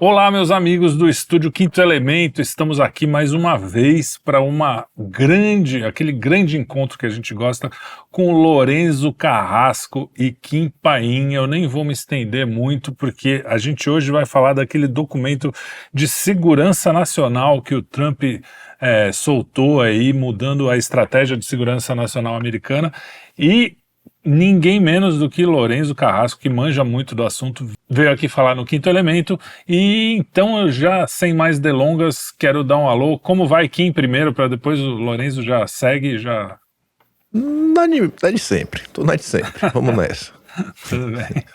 Olá, meus amigos do Estúdio Quinto Elemento, estamos aqui mais uma vez para aquele grande encontro que a gente gosta com Lorenzo Carrasco e Kim Paim. Eu nem vou me estender muito porque a gente hoje vai falar daquele documento de segurança nacional que o Trump soltou aí, mudando a estratégia de segurança nacional americana, e ninguém menos do que Lorenzo Carrasco, que manja muito do assunto, veio aqui falar no Quinto Elemento. E então eu já, sem mais delongas, quero dar um alô. Como vai, Kim, primeiro, para depois o Lorenzo já segue, já... Na de sempre, tô na de sempre, vamos nessa. Tudo bem.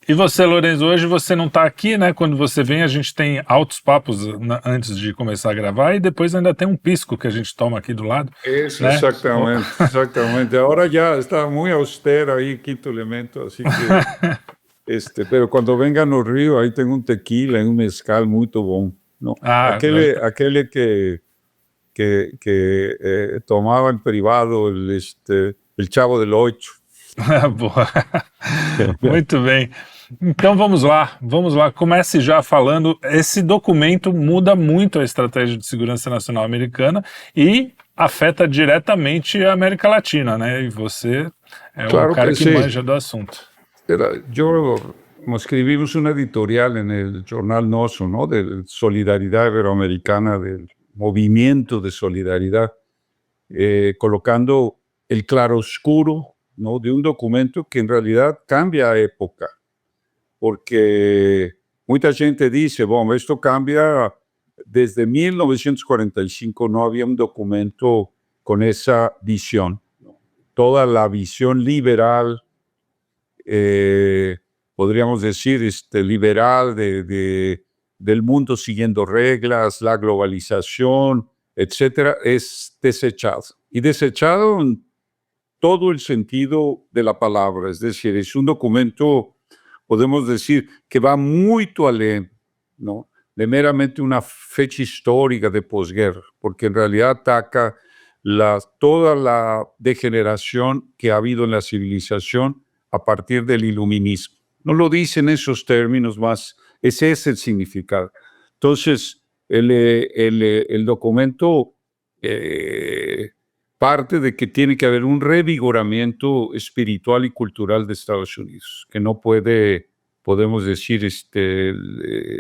E você, Lorenzo, hoje você não está aqui, né? Quando você vem, a gente tem altos papos antes de começar a gravar, e depois ainda tem um pisco que a gente toma aqui do lado. Isso, né? exactamente. Ahora ya está muy austero ahí Quinto Elemento, así que... pero cuando venga no Río, ahí tengo un tequila y un mezcal muy bom, ¿no? Aquel que tomaba en privado el Chavo del Ocho. Boa. Muito bem. Então vamos lá. Comece já falando. Esse documento muda muito a estratégia de segurança nacional americana e afeta diretamente a América Latina, né? E você é Claro um cara que sí. manja do assunto. Escribimos una editorial en el Jornal Noso, ¿no? De Solidaridad Iberoamericana, del movimiento de solidaridad, colocando el claroscuro, ¿no? De un documento que en realidad cambia época, porque mucha gente dice, bueno, esto cambia desde 1945, no había un documento con esa visión, ¿no? Toda la visión liberal, podríamos decir, liberal del mundo siguiendo reglas, la globalización, etcétera, es desechado. Y desechado en todo el sentido de la palabra. Es decir, es un documento, podemos decir, que va muy além, ¿no? De meramente una fecha histórica de posguerra, porque en realidad ataca toda la degeneración que ha habido en la civilización a partir del iluminismo. No lo dice en esos términos, más ese es el significado. Entonces, el documento parte de que tiene que haber un revigoramiento espiritual y cultural de Estados Unidos, que no podemos decir,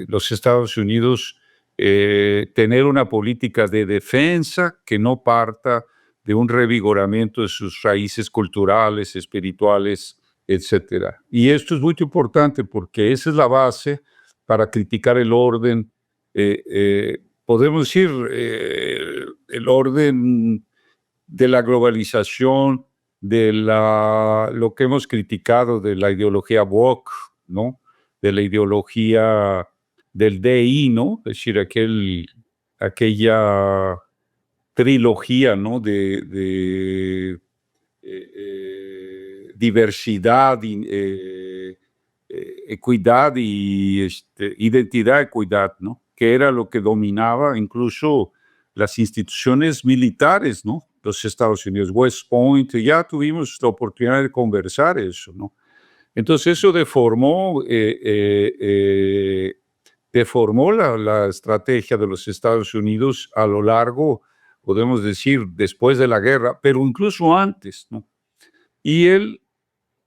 los Estados Unidos tener una política de defensa que no parta de un revigoramiento de sus raíces culturales, espirituales, etcétera. Y esto es muy importante porque esa es la base para criticar el orden, podemos decir, el orden de la globalización, de lo que hemos criticado de la ideología woke, ¿no? De la ideología del DI, ¿no? Es decir, aquella trilogía, ¿no? de diversidad, equidad y identidad, equidad, ¿no? Que era lo que dominaba incluso las instituciones militares, ¿no? Los Estados Unidos, West Point, ya tuvimos la oportunidad de conversar eso, ¿no? Entonces eso deformó la estrategia de los Estados Unidos a lo largo, podemos decir, después de la guerra, pero incluso antes, ¿no? Y el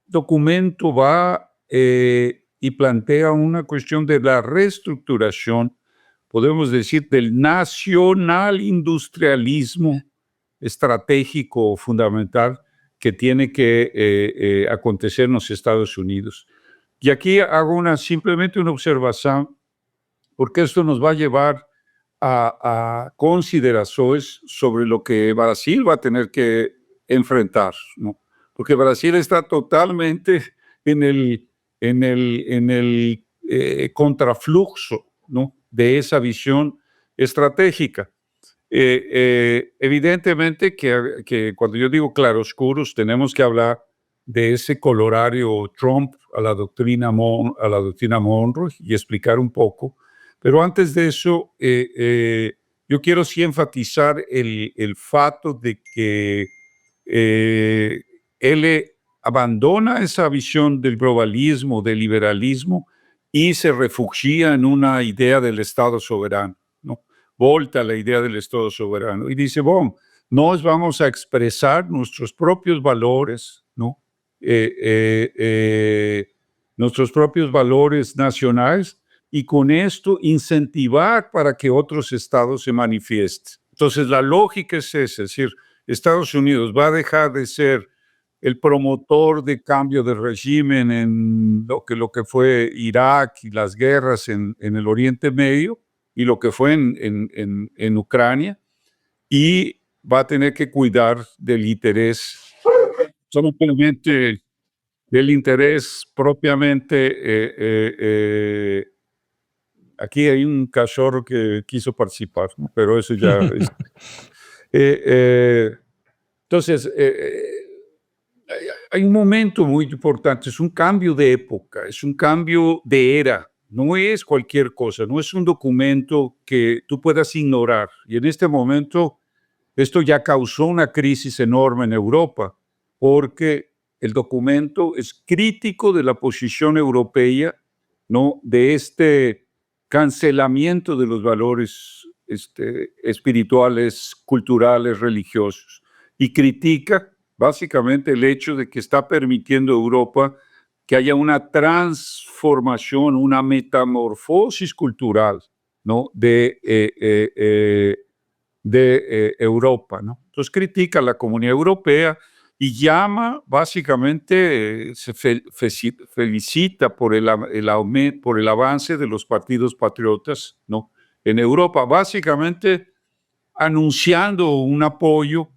documento va y plantea una cuestión de la reestructuración, podemos decir, del nacional industrialismo estratégico fundamental que tiene que acontecer en los Estados Unidos. Y aquí hago simplemente una observación, porque esto nos va a llevar a consideraciones sobre lo que Brasil va a tener que enfrentar, ¿no? Porque Brasil está totalmente en el contraflujo, ¿no? De esa visión estratégica. Evidentemente que cuando yo digo claroscuros tenemos que hablar de ese colorario Trump a la doctrina Monroe y explicar un poco. Pero antes de eso, yo quiero sí enfatizar el fato de que él abandona esa visión del globalismo, del liberalismo, y se refugia en una idea del Estado soberano, ¿no? Volta a la idea del Estado soberano y dice, bueno, nos vamos a expresar nuestros propios valores, ¿no? Nuestros propios valores nacionales y con esto incentivar para que otros estados se manifiesten. Entonces la lógica es esa, es decir, Estados Unidos va a dejar de ser el promotor de cambio de régimen en lo que fue Irak y las guerras en el Oriente Medio y lo que fue en Ucrania, y va a tener que cuidar del interés, solamente del interés propiamente. Aquí hay un cachorro que quiso participar, ¿no? Pero eso ya es. Entonces, hay un momento muy importante, es un cambio de época, es un cambio de era, no es cualquier cosa, no es un documento que tú puedas ignorar. Y en este momento, esto ya causó una crisis enorme en Europa, porque el documento es crítico de la posición europea, ¿no? De este cancelamiento de los valores espirituales, culturales, religiosos, y critica básicamente el hecho de que está permitiendo a Europa que haya una transformación, una metamorfosis cultural, ¿no? de Europa, ¿no? Entonces critica a la Comunidad Europea y llama, básicamente, se felicita por el avance de los partidos patriotas, ¿no? En Europa, básicamente anunciando un apoyo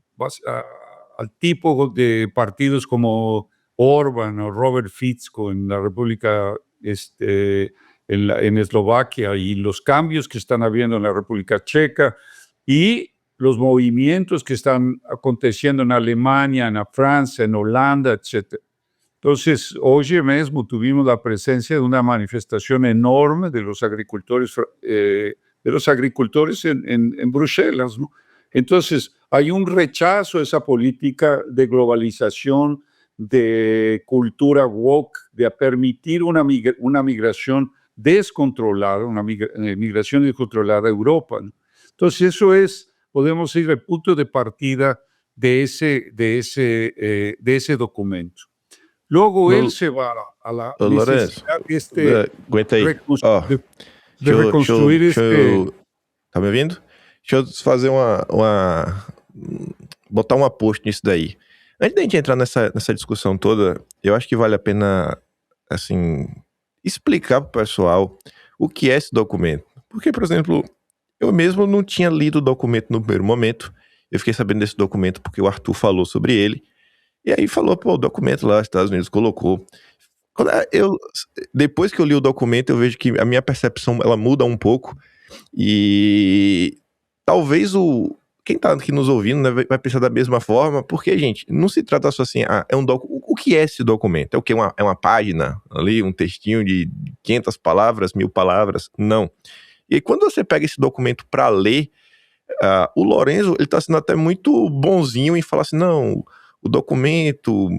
al tipo de partidos como Orbán o Robert Fico en la República, en Eslovaquia, y los cambios que están habiendo en la República Checa y los movimientos que están aconteciendo en Alemania, en Francia, en Holanda, etc. Entonces, hoy mismo tuvimos la presencia de una manifestación enorme de los agricultores en Bruselas, ¿no? Entonces, hay un rechazo a esa política de globalización, de cultura woke, de permitir una migración descontrolada, una migración descontrolada a Europa, ¿no? Entonces, eso es, podemos ir al punto de partida de ese documento. Luego él se va a la necesidad aguenta aí. de reconstruir Tá me ouvindo? Deixa eu fazer botar uma post nisso daí. Antes da gente entrar nessa discussão toda, eu acho que vale a pena, assim, explicar pro pessoal o que é esse documento. Porque, por exemplo, eu mesmo não tinha lido o documento no primeiro momento. Eu fiquei sabendo desse documento porque o Arthur falou sobre ele. E aí falou, pô, o documento lá, os Estados Unidos colocou. Depois que eu li o documento, eu vejo que a minha percepção, ela muda um pouco. E talvez quem tá aqui nos ouvindo, né, vai pensar da mesma forma, porque, gente, não se trata só assim, o que é esse documento? É o quê? É uma página ali, um textinho de 500 palavras, 1000 palavras? Não. E quando você pega esse documento para ler, o Lorenzo, ele tá sendo até muito bonzinho em falar assim, não, o documento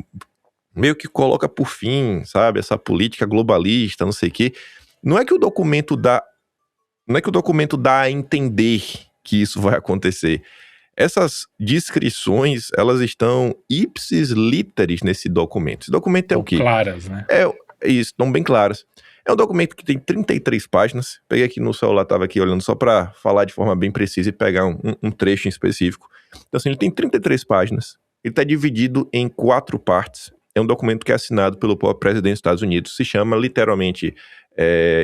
meio que coloca por fim, sabe, essa política globalista, não sei o quê. Não é que o documento dá a entender que isso vai acontecer. Essas descrições, elas estão ipsis literis nesse documento. Esse documento é o quê? Claras, né? Isso, estão bem claras. É um documento que tem 33 páginas. Peguei aqui no celular, estava aqui olhando só para falar de forma bem precisa e pegar um trecho em específico. Então, assim, ele tem 33 páginas. Ele está dividido em 4 partes. É um documento que é assinado pelo próprio presidente dos Estados Unidos. Se chama, literalmente,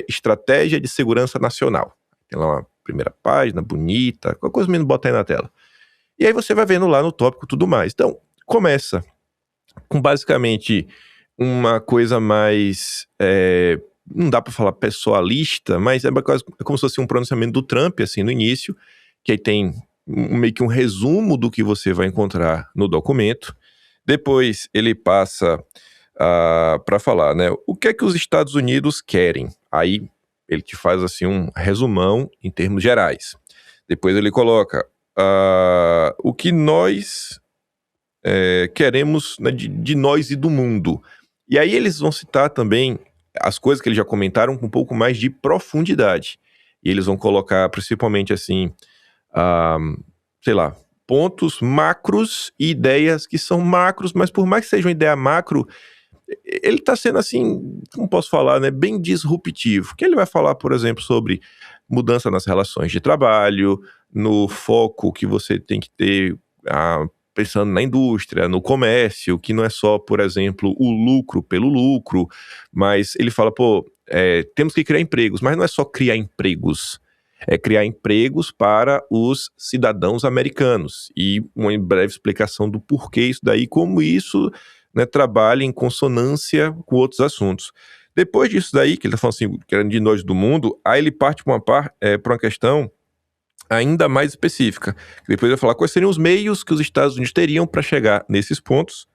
Estratégia de Segurança Nacional. Tem lá uma primeira página, bonita, qualquer coisa menos bota aí na tela. E aí você vai vendo lá no tópico tudo mais. Então, começa com basicamente uma coisa mais... não dá para falar pessoalista, mas é como se fosse um pronunciamento do Trump, assim, no início, que aí tem meio que um resumo do que você vai encontrar no documento. Depois ele passa para falar, né, o que é que os Estados Unidos querem. Aí ele te faz assim um resumão em termos gerais. Depois ele coloca o que nós queremos, né, de nós e do mundo. E aí eles vão citar também as coisas que eles já comentaram com um pouco mais de profundidade. E eles vão colocar principalmente assim, sei lá, pontos macros e ideias que são macros, mas por mais que seja uma ideia macro, ele está sendo assim, como posso falar, né, bem disruptivo. Que ele vai falar, por exemplo, sobre mudança nas relações de trabalho, no foco que você tem que ter, pensando na indústria, no comércio, que não é só, por exemplo, o lucro pelo lucro, mas ele fala, temos que criar empregos, mas não é só criar empregos, é criar empregos para os cidadãos americanos, e uma breve explicação do porquê isso daí, como isso, né, trabalha em consonância com outros assuntos. Depois disso daí, que ele está falando assim, que era de nós do mundo, aí ele parte para uma questão ainda mais específica. Depois vai falar quais seriam os meios que os Estados Unidos teriam para chegar nesses pontos.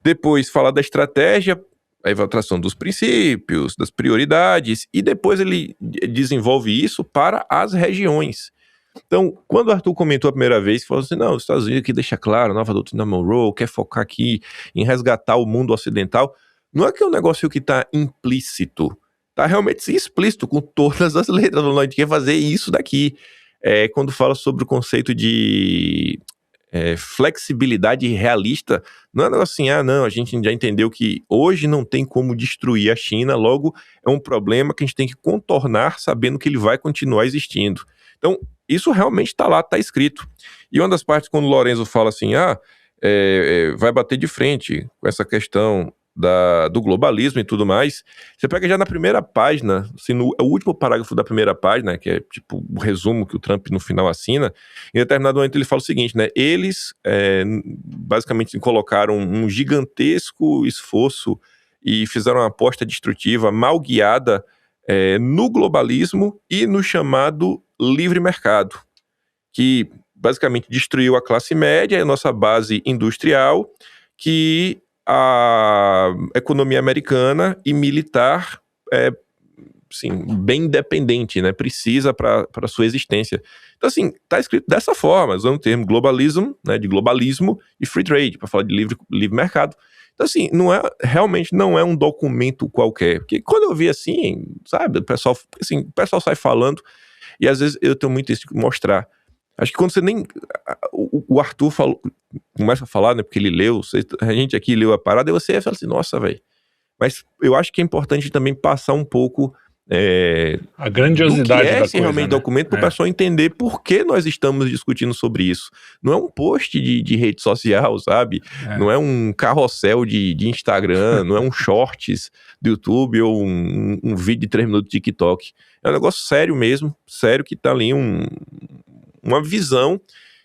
Depois falar da estratégia, a evaluação dos princípios, das prioridades, e depois ele desenvolve isso para as regiões. Então, quando o Arthur comentou a primeira vez, falou assim, não, os Estados Unidos aqui deixa claro, a nova doutrina Monroe, quer focar aqui em resgatar o mundo ocidental, não é que é um negócio que está implícito, está realmente explícito com todas as letras, a gente quer fazer isso daqui. Quando fala sobre o conceito de flexibilidade realista, não é um negócio assim, não, a gente já entendeu que hoje não tem como destruir a China, logo é um problema que a gente tem que contornar sabendo que ele vai continuar existindo. Então, isso realmente está lá, está escrito. E uma das partes, quando o Lorenzo fala assim, vai bater de frente com essa questão do globalismo e tudo mais, você pega já na primeira página, assim, o último parágrafo da primeira página, que é tipo o resumo que o Trump no final assina, em determinado momento ele fala o seguinte, né, eles basicamente colocaram um gigantesco esforço e fizeram uma aposta destrutiva mal guiada no globalismo e no chamado livre mercado, que basicamente destruiu a classe média, a nossa base industrial, que a economia americana e militar bem independente, né? Precisa para sua existência. Então, assim, está escrito dessa forma, usando o termo globalismo, né? De globalismo e free trade, para falar de livre mercado. Então, assim, realmente não é um documento qualquer. Porque quando eu vi assim, sabe, o pessoal sai falando, e às vezes eu tenho muito isso de mostrar. Acho que quando você nem... O Arthur começa a falar, né, porque ele leu, a gente aqui leu a parada, e você fala assim, nossa, velho. Mas eu acho que é importante também passar um pouco a grandiosidade do que da coisa, realmente documento, para o pessoal entender por que nós estamos discutindo sobre isso. Não é um post de rede social, sabe? Não é um carrossel de Instagram, não é um shorts do YouTube ou um vídeo de 3 minutos de TikTok. É um negócio sério mesmo, sério, que tá ali uma visão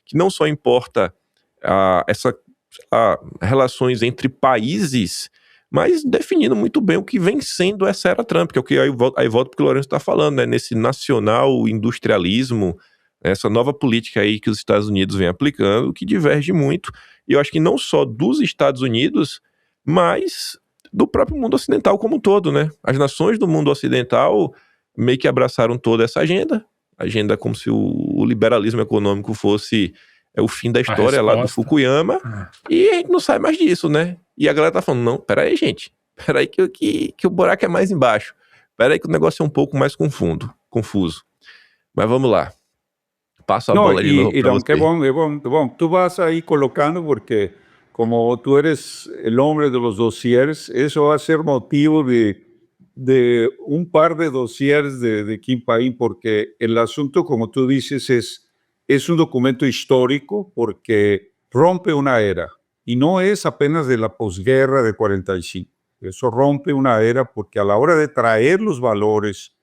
que não só importa relações entre países, mas definindo muito bem o que vem sendo essa era Trump, que é o que aí volta porque o Lourenço está falando, né, nesse nacional industrialismo, essa nova política aí que os Estados Unidos vem aplicando, que diverge muito, e eu acho que não só dos Estados Unidos, mas do próprio mundo ocidental como um todo, né? As nações do mundo ocidental meio que abraçaram toda essa agenda como se o liberalismo econômico fosse o fim da história lá do Fukuyama, e a gente não sai mais disso, né? E a galera tá falando, não, peraí, gente, peraí que o buraco é mais embaixo, peraí que o negócio é um pouco mais confuso. Mas vamos lá, passo a bola de novo para você. Qué bom. Tú vas ahí colocando porque como tú eres el hombre de los dossiers, eso va a ser motivo de un par de dossiers de Kim Paín, porque el asunto, como tú dices, es un documento histórico porque rompe una era, y no es apenas de la posguerra de 45. Eso rompe una era porque a la hora de traer los valores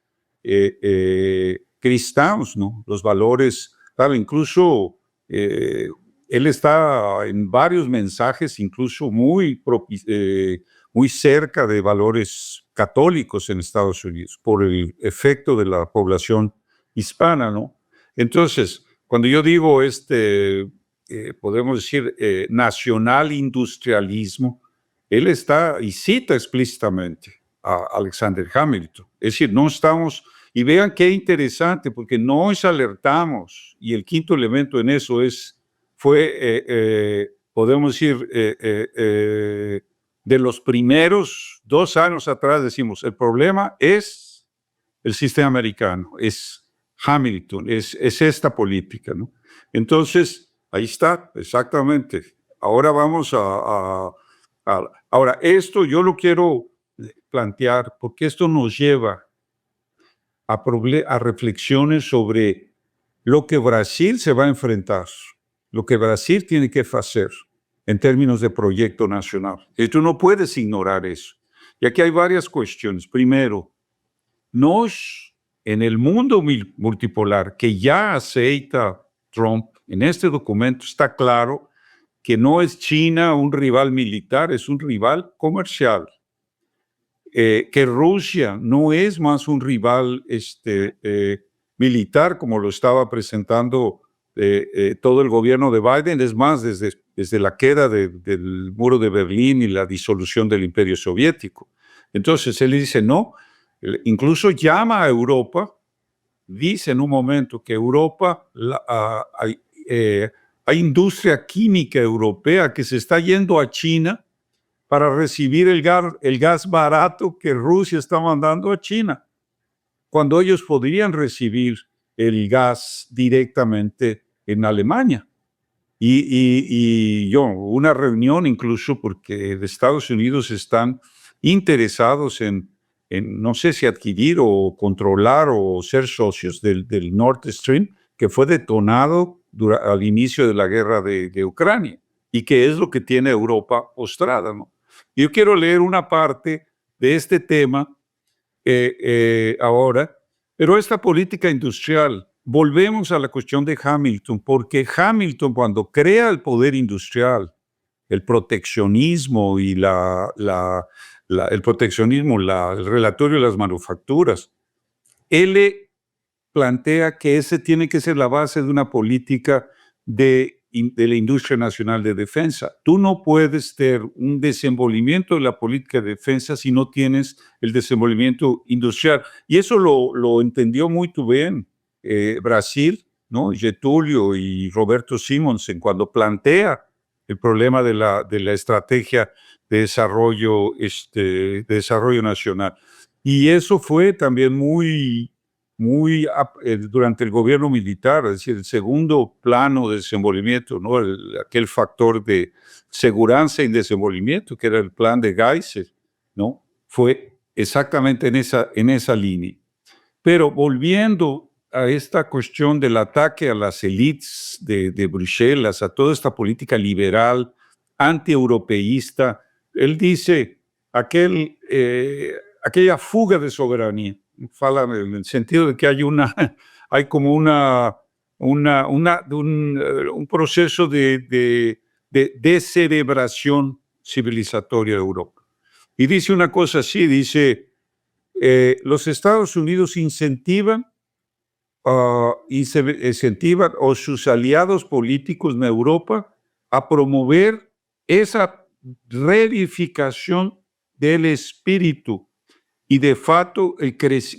cristianos, ¿no? Los valores, claro, incluso él está en varios mensajes, incluso muy cerca de valores católicos en Estados Unidos, por el efecto de la población hispana, ¿no? Entonces, cuando yo digo podemos decir, nacional industrialismo, él está y cita explícitamente a Alexander Hamilton. Es decir, no estamos, y vean qué interesante, porque nos alertamos, y el quinto elemento en eso fue, podemos decir, de los primeros 2 años atrás decimos, el problema es el sistema americano, es Hamilton, es esta política, ¿no? Entonces, ahí está, exactamente. Ahora vamos ahora, esto yo lo quiero plantear porque esto nos lleva a reflexiones sobre lo que Brasil se va a enfrentar, lo que Brasil tiene que hacer en términos de proyecto nacional. Y tú no puedes ignorar eso. Y aquí hay varias cuestiones. Primero, en el mundo multipolar que ya aceita Trump, en este documento está claro que no es China un rival militar, es un rival comercial. Que Rusia no es más un rival militar como lo estaba presentando todo el gobierno de Biden, es más, desde la queda del muro de Berlín y la disolución del Imperio Soviético. Entonces él dice no, incluso llama a Europa, dice en un momento que Europa, hay industria química europea que se está yendo a China para recibir el gas barato que Rusia está mandando a China, cuando ellos podrían recibir el gas directamente en Alemania. Y una reunión incluso porque de Estados Unidos están interesados en no sé si adquirir o controlar o ser socios del Nord Stream, que fue detonado al inicio de la guerra de Ucrania y que es lo que tiene Europa postrada, ¿no? Yo quiero leer una parte de este tema ahora, pero esta política industrial, volvemos a la cuestión de Hamilton, porque Hamilton cuando crea el poder industrial, el proteccionismo y el proteccionismo, el relatorio de las manufacturas, él plantea que ese tiene que ser la base de una política de la industria nacional de defensa. Tú no puedes tener un desenvolvimiento de la política de defensa si no tienes el desenvolvimiento industrial. Y eso lo entendió muy bien Brasil, ¿no? Getúlio y Roberto Simonsen cuando plantea el problema de la estrategia de desarrollo nacional. Y eso fue también muy durante el gobierno militar, es decir, el segundo plano de desenvolvimiento, ¿no? Aquel factor de seguridad y desenvolvimiento, que era el plan de Geiser, ¿no? Fue exactamente en esa línea. Pero volviendo a esta cuestión del ataque a las élites de Bruselas, a toda esta política liberal, anti-europeísta, él dice aquella fuga de soberanía. Fala en el sentido de que hay como un proceso de descerebración civilizatoria de Europa. Y dice una cosa así, dice, los Estados Unidos incentivan o sus aliados políticos en Europa a promover esa reedificación del espíritu y de facto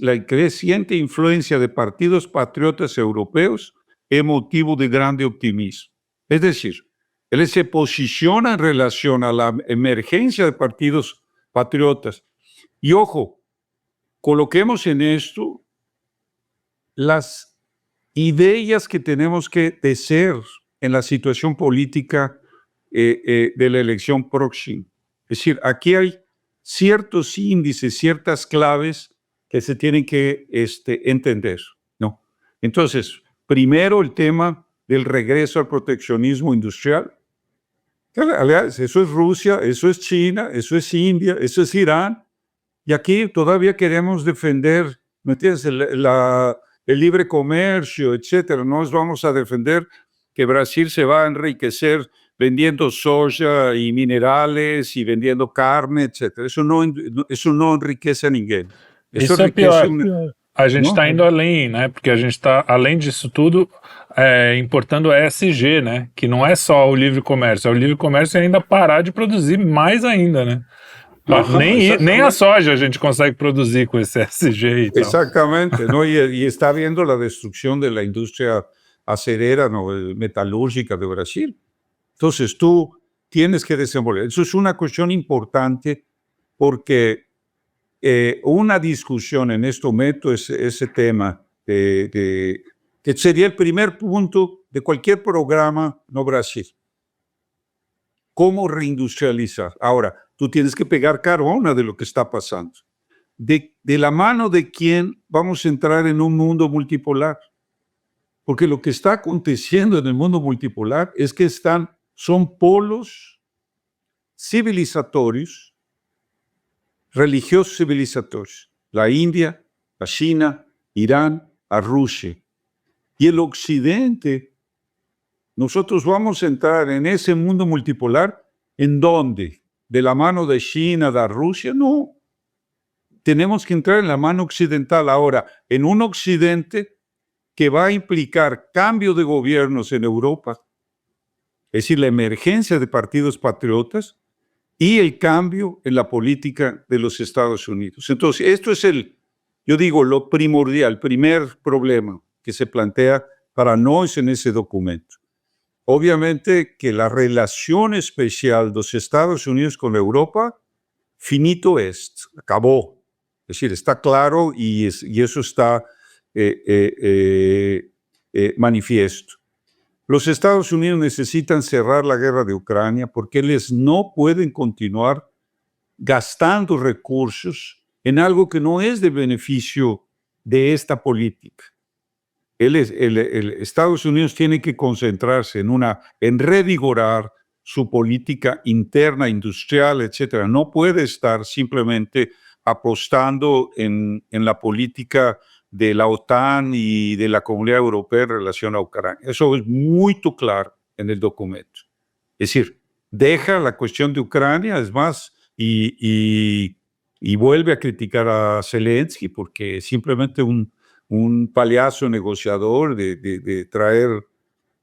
la creciente influencia de partidos patriotas europeos es motivo de grande optimismo. Es decir, él se posiciona en relación a la emergencia de partidos patriotas. Y ojo, coloquemos en esto las ideas que tenemos que tecer en la situación política de la elección próxima. Es decir, aquí hay ciertos índices, ciertas claves que se tienen que entender, ¿no? Entonces, primero el tema del regreso al proteccionismo industrial. Eso es Rusia, eso es China, eso es India, eso es Irán. Y aquí todavía queremos defender, ¿me entiendes? El libre comercio, etcétera. No nos vamos a defender que Brasil se va a enriquecer vendiendo soja y minerales y vendiendo carne, etcétera. Eso não enriquece a ninguém. Isso é pior. A gente está indo além, né? Porque a gente está, além disso tudo, importando ESG, né? Que não é só o livre comércio, é o livre comércio e ainda parar de produzir mais ainda, né? Nem a soja a gente consegue produzir com esse ESG e tal. Exactamente, ¿no? Y está viendo la destrucción de la industria acerera, ¿no? Metalúrgica de Brasil. Entonces tú tienes que desenvolver. Eso es una cuestión importante porque una discusión en este momento es ese tema que sería el primer punto de cualquier programa no Brasil. ¿Cómo reindustrializar? Ahora, tú tienes que pegar carona de lo que está pasando. De la mano de quién vamos a entrar en un mundo multipolar. Porque lo que está aconteciendo en el mundo multipolar es que son polos civilizatorios, religiosos civilizatorios. La India, la China, Irán, a Rusia. Y el Occidente, nosotros vamos a entrar en ese mundo multipolar, ¿en dónde? ¿De la mano de China, de Rusia? No. Tenemos que entrar en la mano occidental ahora, en un Occidente que va a implicar cambio de gobiernos en Europa, es decir, la emergencia de partidos patriotas y el cambio en la política de los Estados Unidos. Entonces, esto es lo primordial, el primer problema que se plantea para nosotros en ese documento. Obviamente que la relación especial de los Estados Unidos con Europa, finito es, acabó. Es decir, está claro y eso está manifiesto. Los Estados Unidos necesitan cerrar la guerra de Ucrania porque ellos no pueden continuar gastando recursos en algo que no es de beneficio de esta política. Estados Unidos tiene que concentrarse en revigorar su política interna, industrial, etc. No puede estar simplemente apostando en la política de la OTAN y de la Comunidad Europea en relación a Ucrania. Eso es muy claro en el documento. Es decir, deja la cuestión de Ucrania, es más, y vuelve a criticar a Zelensky porque simplemente un payaso negociador de traer,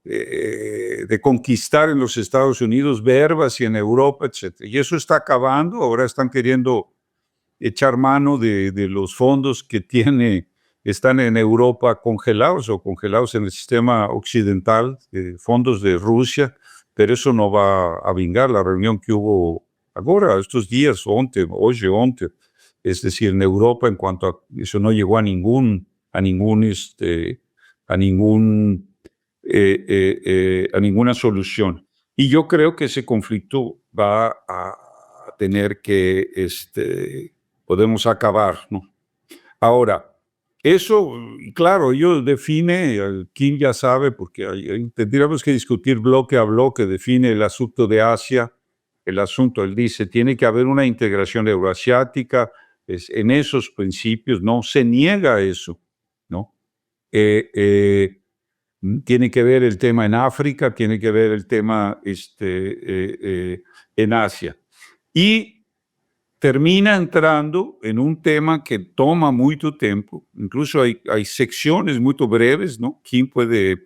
de conquistar en los Estados Unidos verbas y en Europa, etc. Y eso está acabando. Ahora están queriendo echar mano de los fondos que están en Europa congelados en el sistema occidental, fondos de Rusia, pero eso no va a vingar la reunión que hubo ahora, estos días, hoy, es decir, en Europa, en cuanto a eso no llegó a ninguna solución. Y yo creo que ese conflicto va a tener que, podemos acabar, ¿no? Ahora, eso, claro, ellos define, Kim ya sabe, porque tendríamos que discutir bloque a bloque, define el asunto de Asia, él dice, tiene que haber una integración euroasiática, en esos principios, no se niega eso, ¿no? Tiene que ver el tema en África, tiene que ver el tema en Asia. Y termina entrando en un tema que toma mucho tiempo, incluso hay secciones muy breves, ¿no? Kim puede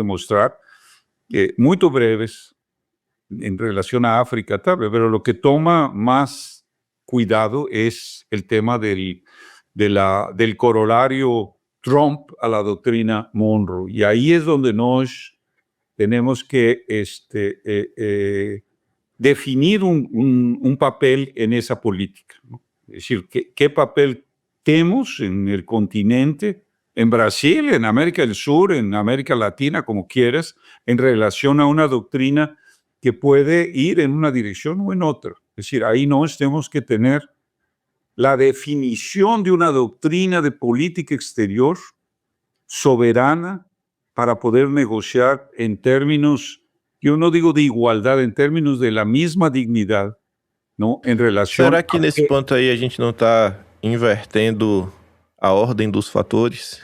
mostrar, muy breves en relación a África, tal vez, pero lo que toma más cuidado es el tema del corolario Trump a la doctrina Monroe. Y ahí es donde nos tenemos que definir un papel en esa política, ¿no? Es decir, ¿qué papel tenemos en el continente, en Brasil, en América del Sur, en América Latina, como quieras, en relación a una doctrina que puede ir en una dirección o en otra? Es decir, ahí nos tenemos que tener la definición de una doctrina de política exterior soberana para poder negociar en términos, yo no digo de igualdad, en términos de la misma dignidad, ¿no? En relación. Será que nesse ponto aí a gente não está invertendo a ordem dos fatores,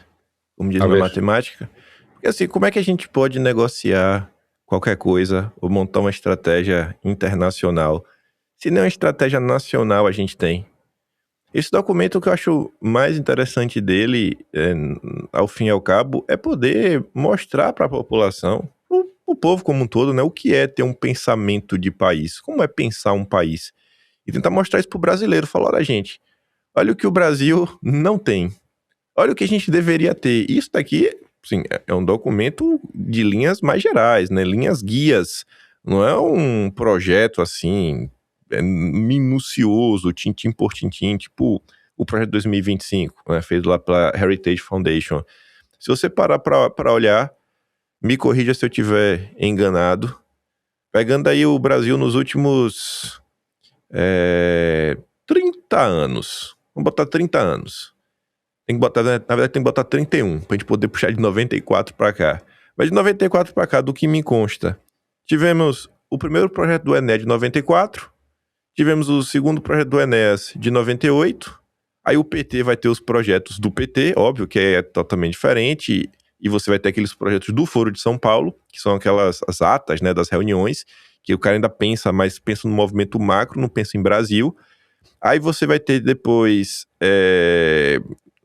como diz na matemática? Porque assim, como é que a gente pode negociar qualquer coisa ou montar uma estratégia internacional se nem uma estratégia nacional a gente tem? Esse documento, que eu acho mais interessante dele, ao fim e ao cabo, é poder mostrar para a população, o povo como um todo, né, o que é ter um pensamento de país, como é pensar um país. E tentar mostrar isso para o brasileiro, falar, olha gente, olha o que o Brasil não tem, olha o que a gente deveria ter. Isso daqui, sim, é um documento de linhas mais gerais, né, linhas guias, Não é um projeto assim, minucioso, tintim por tintim, tipo o projeto 2025, né, feito lá pela Heritage Foundation. Se você parar para olhar, me corrija se eu estiver enganado, pegando aí o Brasil nos últimos 30 anos, vamos botar 30 anos, tem que botar, na verdade tem que botar 31, pra gente poder puxar de 94 para cá. Mas de 94 para cá, do que me consta, tivemos o primeiro projeto do Ené de 94, tivemos o segundo projeto do Enéas de 98, aí o PT vai ter os projetos do PT, óbvio que é totalmente diferente, e você vai ter aqueles projetos do Foro de São Paulo, que são as atas, né, das reuniões, que o cara ainda pensa, mas pensa no movimento macro, não pensa em Brasil. Aí você vai ter depois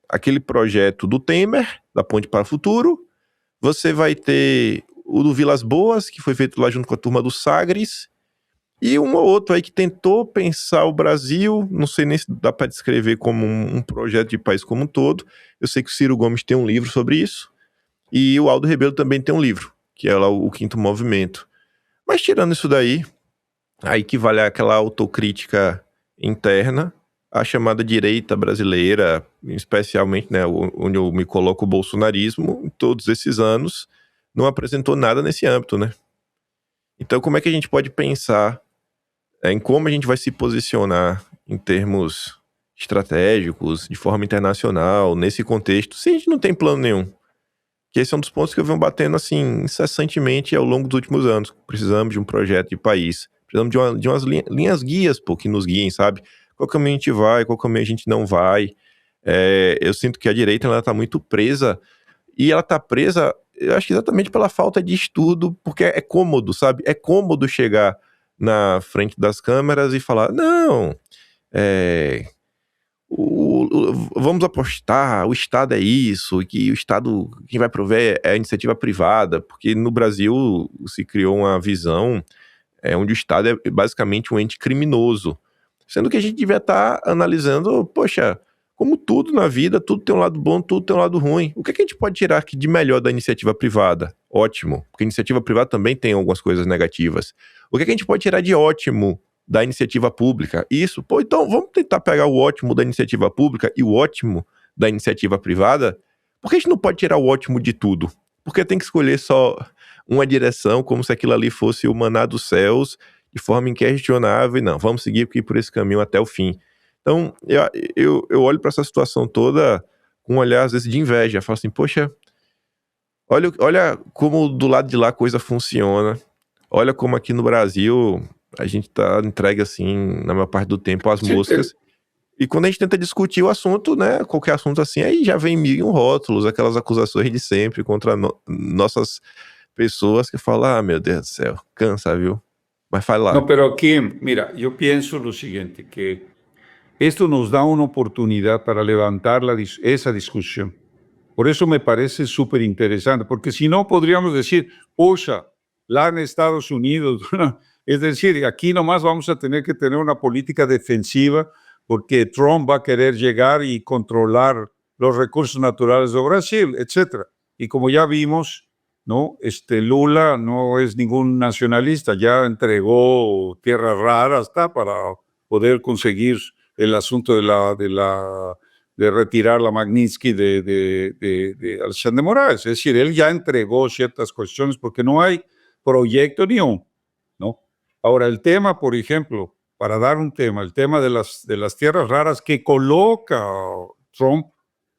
aquele projeto do Temer, da Ponte para o Futuro. Você vai ter o do Vilas Boas, que foi feito lá junto com a turma do Sagres. E um ou outro aí que tentou pensar o Brasil, não sei nem se dá para descrever como um projeto de país como um todo. Eu sei que o Ciro Gomes tem um livro sobre isso. E o Aldo Rebelo também tem um livro, que é lá o Quinto Movimento. Mas tirando isso daí, aí que vale aquela autocrítica interna, a chamada direita brasileira, especialmente, né, onde eu me coloco o bolsonarismo, em todos esses anos, não apresentou nada nesse âmbito, né? Então, como é que a gente pode pensar em como a gente vai se posicionar em termos estratégicos, de forma internacional, nesse contexto, se a gente não tem plano nenhum? Que esse é um dos pontos que eu venho batendo, assim, incessantemente ao longo dos últimos anos. Precisamos de um projeto de país. Precisamos de umas linhas guias, pô, que nos guiem, sabe? Qual caminho a gente vai, qual caminho a gente não vai. Eu sinto que a direita, ela tá muito presa. E ela tá presa, eu acho que exatamente pela falta de estudo, porque é cômodo, sabe? É cômodo chegar na frente das câmeras e falar, não, vamos apostar, o Estado é isso, que o Estado, quem vai prover é a iniciativa privada, porque no Brasil se criou uma visão onde o Estado é basicamente um ente criminoso, sendo que a gente devia estar analisando, poxa, como tudo na vida, tudo tem um lado bom, tudo tem um lado ruim. O que a gente pode tirar aqui de melhor da iniciativa privada? Ótimo, porque a iniciativa privada também tem algumas coisas negativas. O que a gente pode tirar de ótimo da iniciativa pública? Isso, pô, então vamos tentar pegar o ótimo da iniciativa pública e o ótimo da iniciativa privada? Por que a gente não pode tirar o ótimo de tudo? Porque tem que escolher só uma direção, como se aquilo ali fosse o maná dos céus, de forma inquestionável, e não, vamos seguir aqui por esse caminho até o fim. Então, eu olho para essa situação toda com um olhar, às vezes, de inveja. Falo assim, poxa, olha como do lado de lá a coisa funciona. Olha como aqui no Brasil a gente tá entregue, assim, na maior parte do tempo às moscas. E quando a gente tenta discutir o assunto, né, qualquer assunto assim, aí já vem 1001 rótulos, aquelas acusações de sempre contra nossas pessoas que falam, ah, meu Deus do céu, cansa, viu? Mas fala lá. No, pero aquí, mira, yo pienso lo siguiente, que esto nos da una oportunidad para levantar esa discusión. Por eso me parece súper interesante, porque si no podríamos decir, oye, la en Estados Unidos, es decir, aquí nomás vamos a tener que tener una política defensiva porque Trump va a querer llegar y controlar los recursos naturales de Brasil, etc. Y como ya vimos, ¿no? Lula no es ningún nacionalista, ya entregó tierras raras para poder conseguir el asunto de retirar la Magnitsky de Alexandre de Moraes. Es decir, él ya entregó ciertas cuestiones porque no hay proyecto ni uno, ¿no? Ahora, el tema, por ejemplo, para dar un tema, el tema de las tierras raras que coloca Trump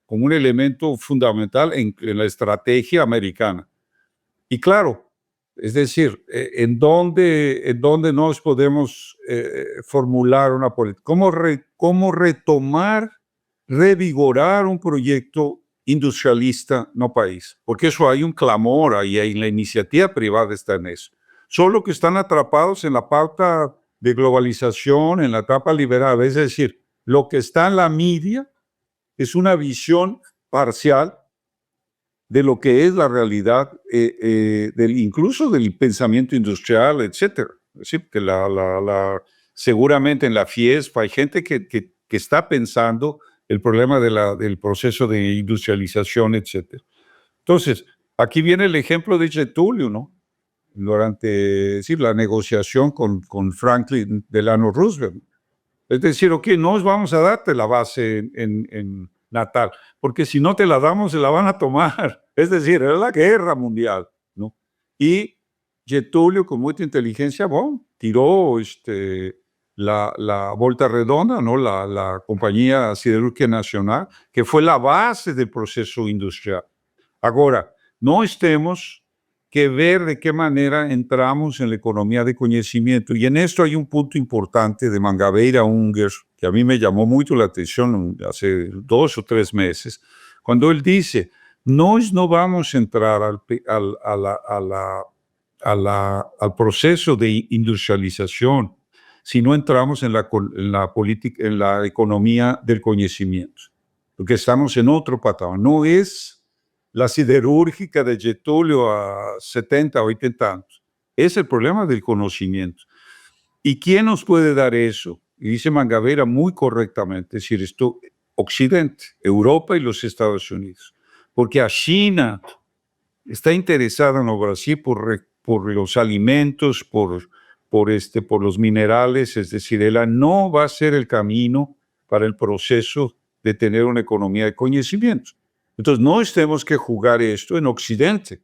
como un elemento fundamental en la estrategia americana. Y claro, es decir, ¿en dónde nos podemos formular una política? ¿Cómo retomar, revigorar un proyecto industrialista no país? Porque eso hay un clamor ahí, y la iniciativa privada está en eso. Solo que están atrapados en la pauta de globalización, en la etapa liberal. Es decir, lo que está en la media es una visión parcial de lo que es la realidad, incluso del pensamiento industrial, etc. ¿Sí? Que seguramente en la Fiesp hay gente que está pensando el problema del proceso de industrialización, etc. Entonces, aquí viene el ejemplo de Getúlio, ¿no? durante sí, la negociación con Franklin Delano Roosevelt. Es decir, ok, no os vamos a darte la base en Natal, porque si no te la damos, se la van a tomar. Es decir, era la guerra mundial, ¿no? Y Getúlio, con mucha inteligencia, bueno, tiró la Volta Redonda, ¿no? La Compañía Siderúrgica Nacional, que fue la base del proceso industrial. Ahora, no estemos que ver de qué manera entramos en la economía de conocimiento. Y en esto hay un punto importante de Mangabeira Unger, que a mí me llamó mucho la atención hace 2 o 3 meses, cuando él dice, no vamos a entrar al proceso de industrialización si no entramos en la política, en la economía del conocimiento, porque estamos en otro patrón. No es la siderúrgica de Getúlio a 70, 80 años. Es el problema del conocimiento. ¿Y quién nos puede dar eso? Y dice Mangabeira muy correctamente, es decir, esto, Occidente, Europa y los Estados Unidos. Porque a China está interesada en Brasil por los alimentos, por los minerales, es decir, ella no va a ser el camino para el proceso de tener una economía de conocimiento. Entonces, no tenemos que jugar esto en Occidente.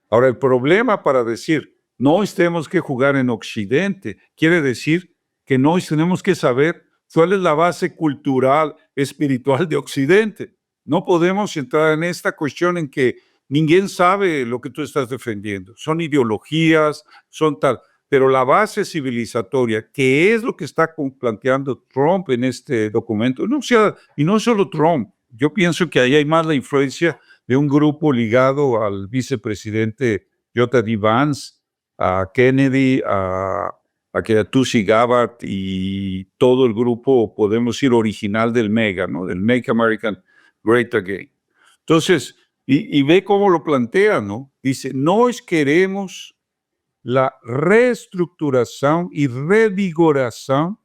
Ahora, el problema para decir no tenemos que jugar en Occidente quiere decir que no tenemos que saber cuál es la base cultural, espiritual de Occidente. No podemos entrar en esta cuestión en que ninguém sabe lo que tú estás defendiendo. Son ideologías, son tal. Pero la base civilizatoria, que es lo que está planteando Trump en este documento, y no solo Trump, yo pienso que ahí hay más la influencia de un grupo ligado al vicepresidente J.D. Vance, a Kennedy, a Tulsi Gabbard y todo el grupo, podemos decir, original del MEGA, ¿no? Del Make America Great Again. Entonces, y ve cómo lo plantea, ¿no? Dice, queremos la reestruturação e revigoração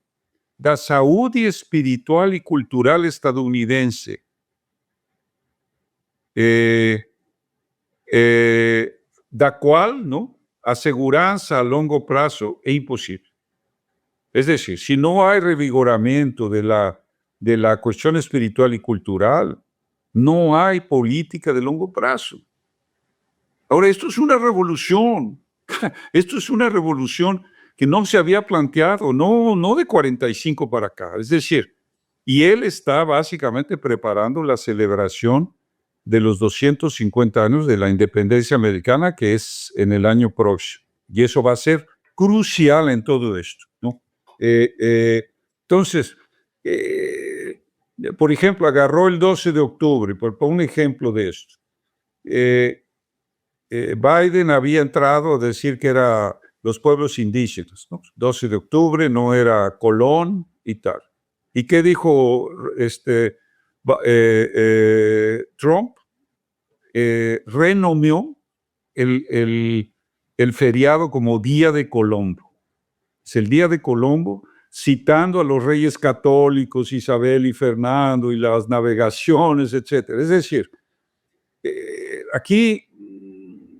da saúde espiritual e cultural estadunidense, da qual, ¿no?, a segurança a longo prazo é impossível. Es decir, si no hay revigoramiento de la cuestión espiritual y cultural, no hay política de largo plazo. Ahora, esto es una revolución. Esto es una revolución que no se había planteado, no de 45 para acá. Es decir, y él está básicamente preparando la celebración de los 250 años de la independencia americana, que es en el año próximo. Y eso va a ser crucial en todo esto, ¿no? Entonces, por ejemplo, agarró el 12 de octubre, por un ejemplo de esto. Biden había entrado a decir que era los pueblos indígenas, ¿no? 12 de octubre no era Colón y tal. ¿Y qué dijo Trump? Renomeó el feriado como Día de Colombo. Es el Día de Colombo, citando a los reyes católicos, Isabel y Fernando, y las navegaciones, etc. Es decir, aquí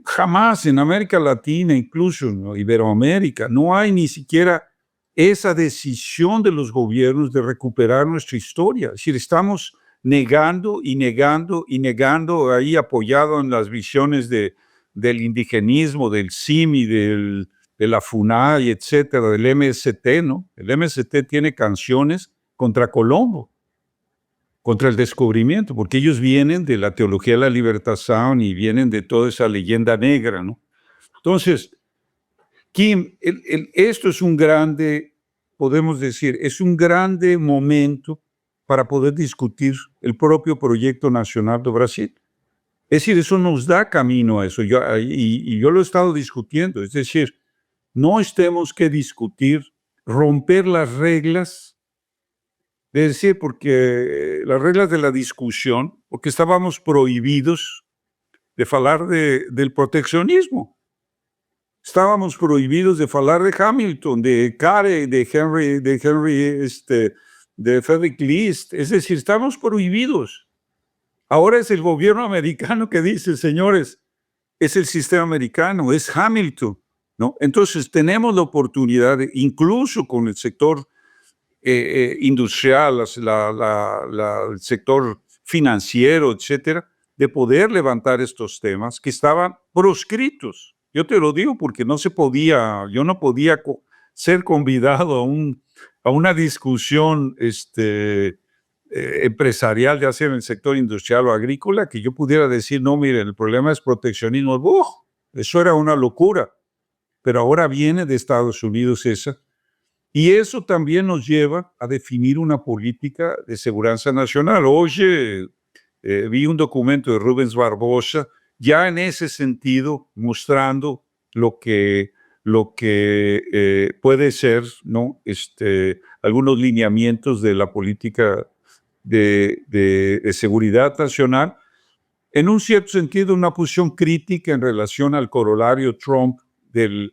jamás en América Latina, incluso en Iberoamérica, no hay ni siquiera esa decisión de los gobiernos de recuperar nuestra historia. Es decir, estamos negando y negando y negando, ahí apoyado en las visiones del indigenismo, del CIMI, de la FUNAI, etcétera, del MST, ¿no? El MST tiene canciones contra Colombo, contra el descubrimiento, porque ellos vienen de la teología de la libertación y vienen de toda esa leyenda negra, ¿no? Entonces, Kim, esto es un grande, podemos decir, es un grande momento para poder discutir el propio proyecto nacional de Brasil. Es decir, eso nos da camino a eso, yo lo he estado discutiendo, es decir, no tenemos que discutir, romper las reglas, es decir, porque las reglas de la discusión, porque estábamos prohibidos de hablar del proteccionismo. Estábamos prohibidos de hablar de Hamilton, de Carey, de Henry, de Frederick List. Es decir, estamos prohibidos. Ahora es el gobierno americano que dice, señores, es el sistema americano, es Hamilton, ¿no? Entonces tenemos la oportunidad, incluso con el sector industrial, el sector financiero, etcétera, de poder levantar estos temas que estaban proscritos. Yo te lo digo porque yo no podía ser convidado a una discusión empresarial, ya sea en el sector industrial o agrícola, que yo pudiera decir, no, miren, el problema es proteccionismo. Eso era una locura, pero ahora viene de Estados Unidos esa. Y eso también nos lleva a definir una política de seguridad nacional. Hoy vi un documento de Rubens Barbosa, ya en ese sentido, mostrando lo que puede ser, ¿no? Algunos lineamientos de la política de seguridad nacional, en un cierto sentido, una posición crítica en relación al corolario Trump de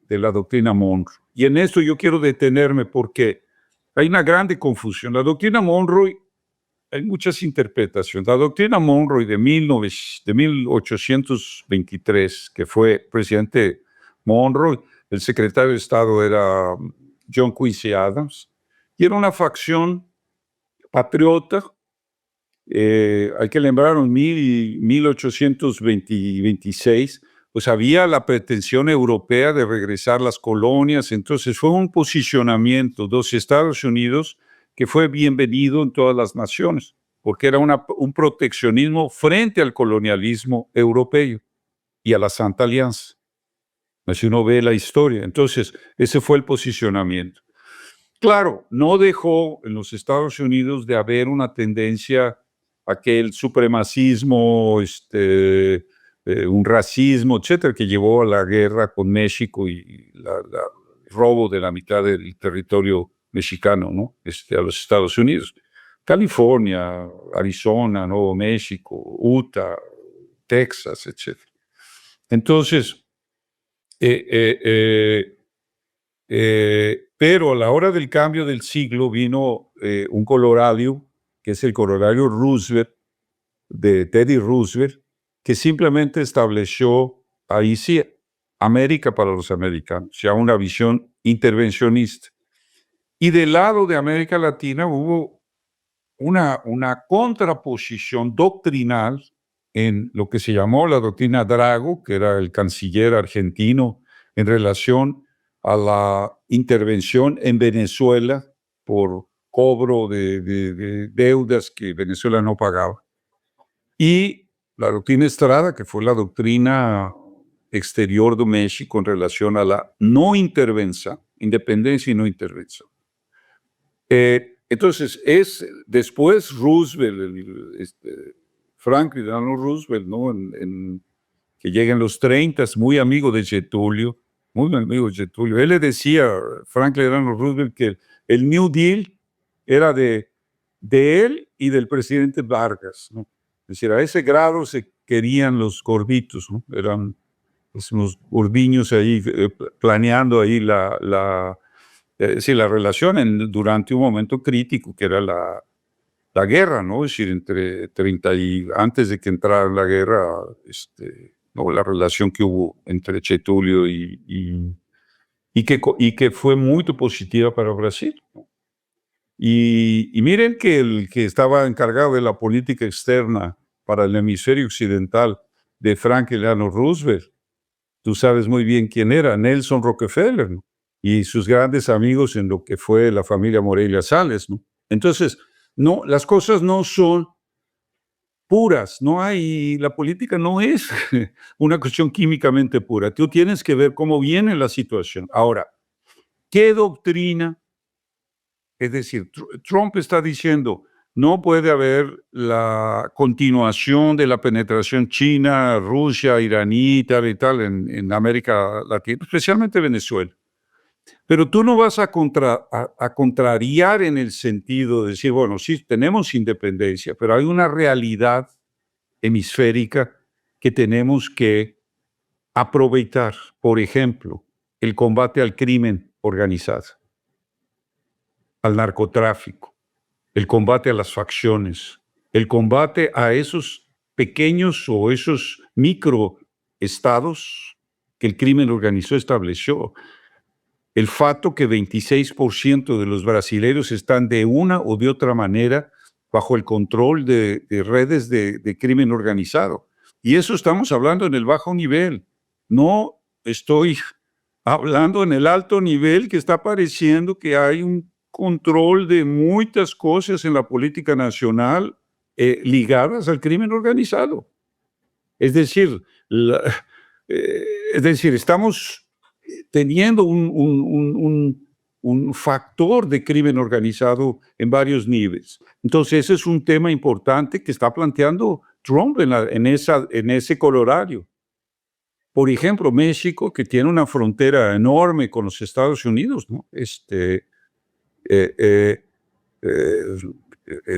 la doctrina Monroe. Y en esto yo quiero detenerme porque hay una grande confusión. La doctrina Monroe, hay muchas interpretaciones. La doctrina Monroe de 1823, que fue presidente Monroe, el secretario de Estado era John Quincy Adams, y era una facción patriota. Hay que lembrar en 1826, pues había la pretensión europea de regresar las colonias, entonces fue un posicionamiento de los Estados Unidos que fue bienvenido en todas las naciones, porque era un proteccionismo frente al colonialismo europeo y a la Santa Alianza. Si uno ve la historia, entonces ese fue el posicionamiento. Claro, no dejó en los Estados Unidos de haber una tendencia a que el supremacismo, un racismo, etcétera, que llevó a la guerra con México y el robo de la mitad del territorio mexicano, ¿no? A los Estados Unidos. California, Arizona, Nuevo México, Utah, Texas, etcétera. Entonces, pero a la hora del cambio del siglo vino un corolario, que es el corolario Roosevelt, de Teddy Roosevelt, que simplemente estableció, ahí sí, América para los americanos, ya una visión intervencionista. Y del lado de América Latina hubo una contraposición doctrinal en lo que se llamó la doctrina Drago, que era el canciller argentino en relación a la intervención en Venezuela por cobro de deudas que Venezuela no pagaba. Y la doctrina Estrada, que fue la doctrina exterior de México en relación a la no intervención, independencia y no intervención. Entonces, después Roosevelt, Franklin Delano Roosevelt, ¿no? Que llega en los 30, muy amigo de Getúlio, Él le decía a Franklin Delano Roosevelt que el New Deal era de él y del presidente Vargas, ¿no? Es decir, a ese grado se querían los gorditos, ¿no? Eran unos gordiños ahí planeando ahí la relación durante un momento crítico que era la guerra, ¿no? Es decir, antes de que entrara la guerra, ¿no? La relación que hubo entre Getúlio y que fue muy positiva para Brasil, ¿no? Y miren que el que estaba encargado de la política externa para el hemisferio occidental de Franklin Delano Roosevelt, tú sabes muy bien quién era, Nelson Rockefeller, ¿no? Y sus grandes amigos en lo que fue la familia Morelia Sales, ¿no? Entonces, no, las cosas no son puras, la política no es una cuestión químicamente pura. Tú tienes que ver cómo viene la situación. Ahora, ¿qué doctrina? Es decir, Trump está diciendo, no puede haber la continuación de la penetración china, Rusia, iraní, tal y tal en América Latina, especialmente Venezuela. Pero tú no vas a contrariar en el sentido de decir, bueno, sí, tenemos independencia, pero hay una realidad hemisférica que tenemos que aprovechar. Por ejemplo, el combate al crimen organizado, al narcotráfico, el combate a las facciones, el combate a esos pequeños o esos microestados que el crimen organizado estableció. El fato que 26% de los brasileños están de una o de otra manera bajo el control de redes de crimen organizado. Y eso estamos hablando en el bajo nivel. No estoy hablando en el alto nivel, que está pareciendo que hay un control de muchas cosas en la política nacional ligadas al crimen organizado. Es decir, estamos teniendo un factor de crimen organizado en varios niveles. Entonces, ese es un tema importante que está planteando Trump en ese colorario. Por ejemplo, México, que tiene una frontera enorme con los Estados Unidos, ¿no?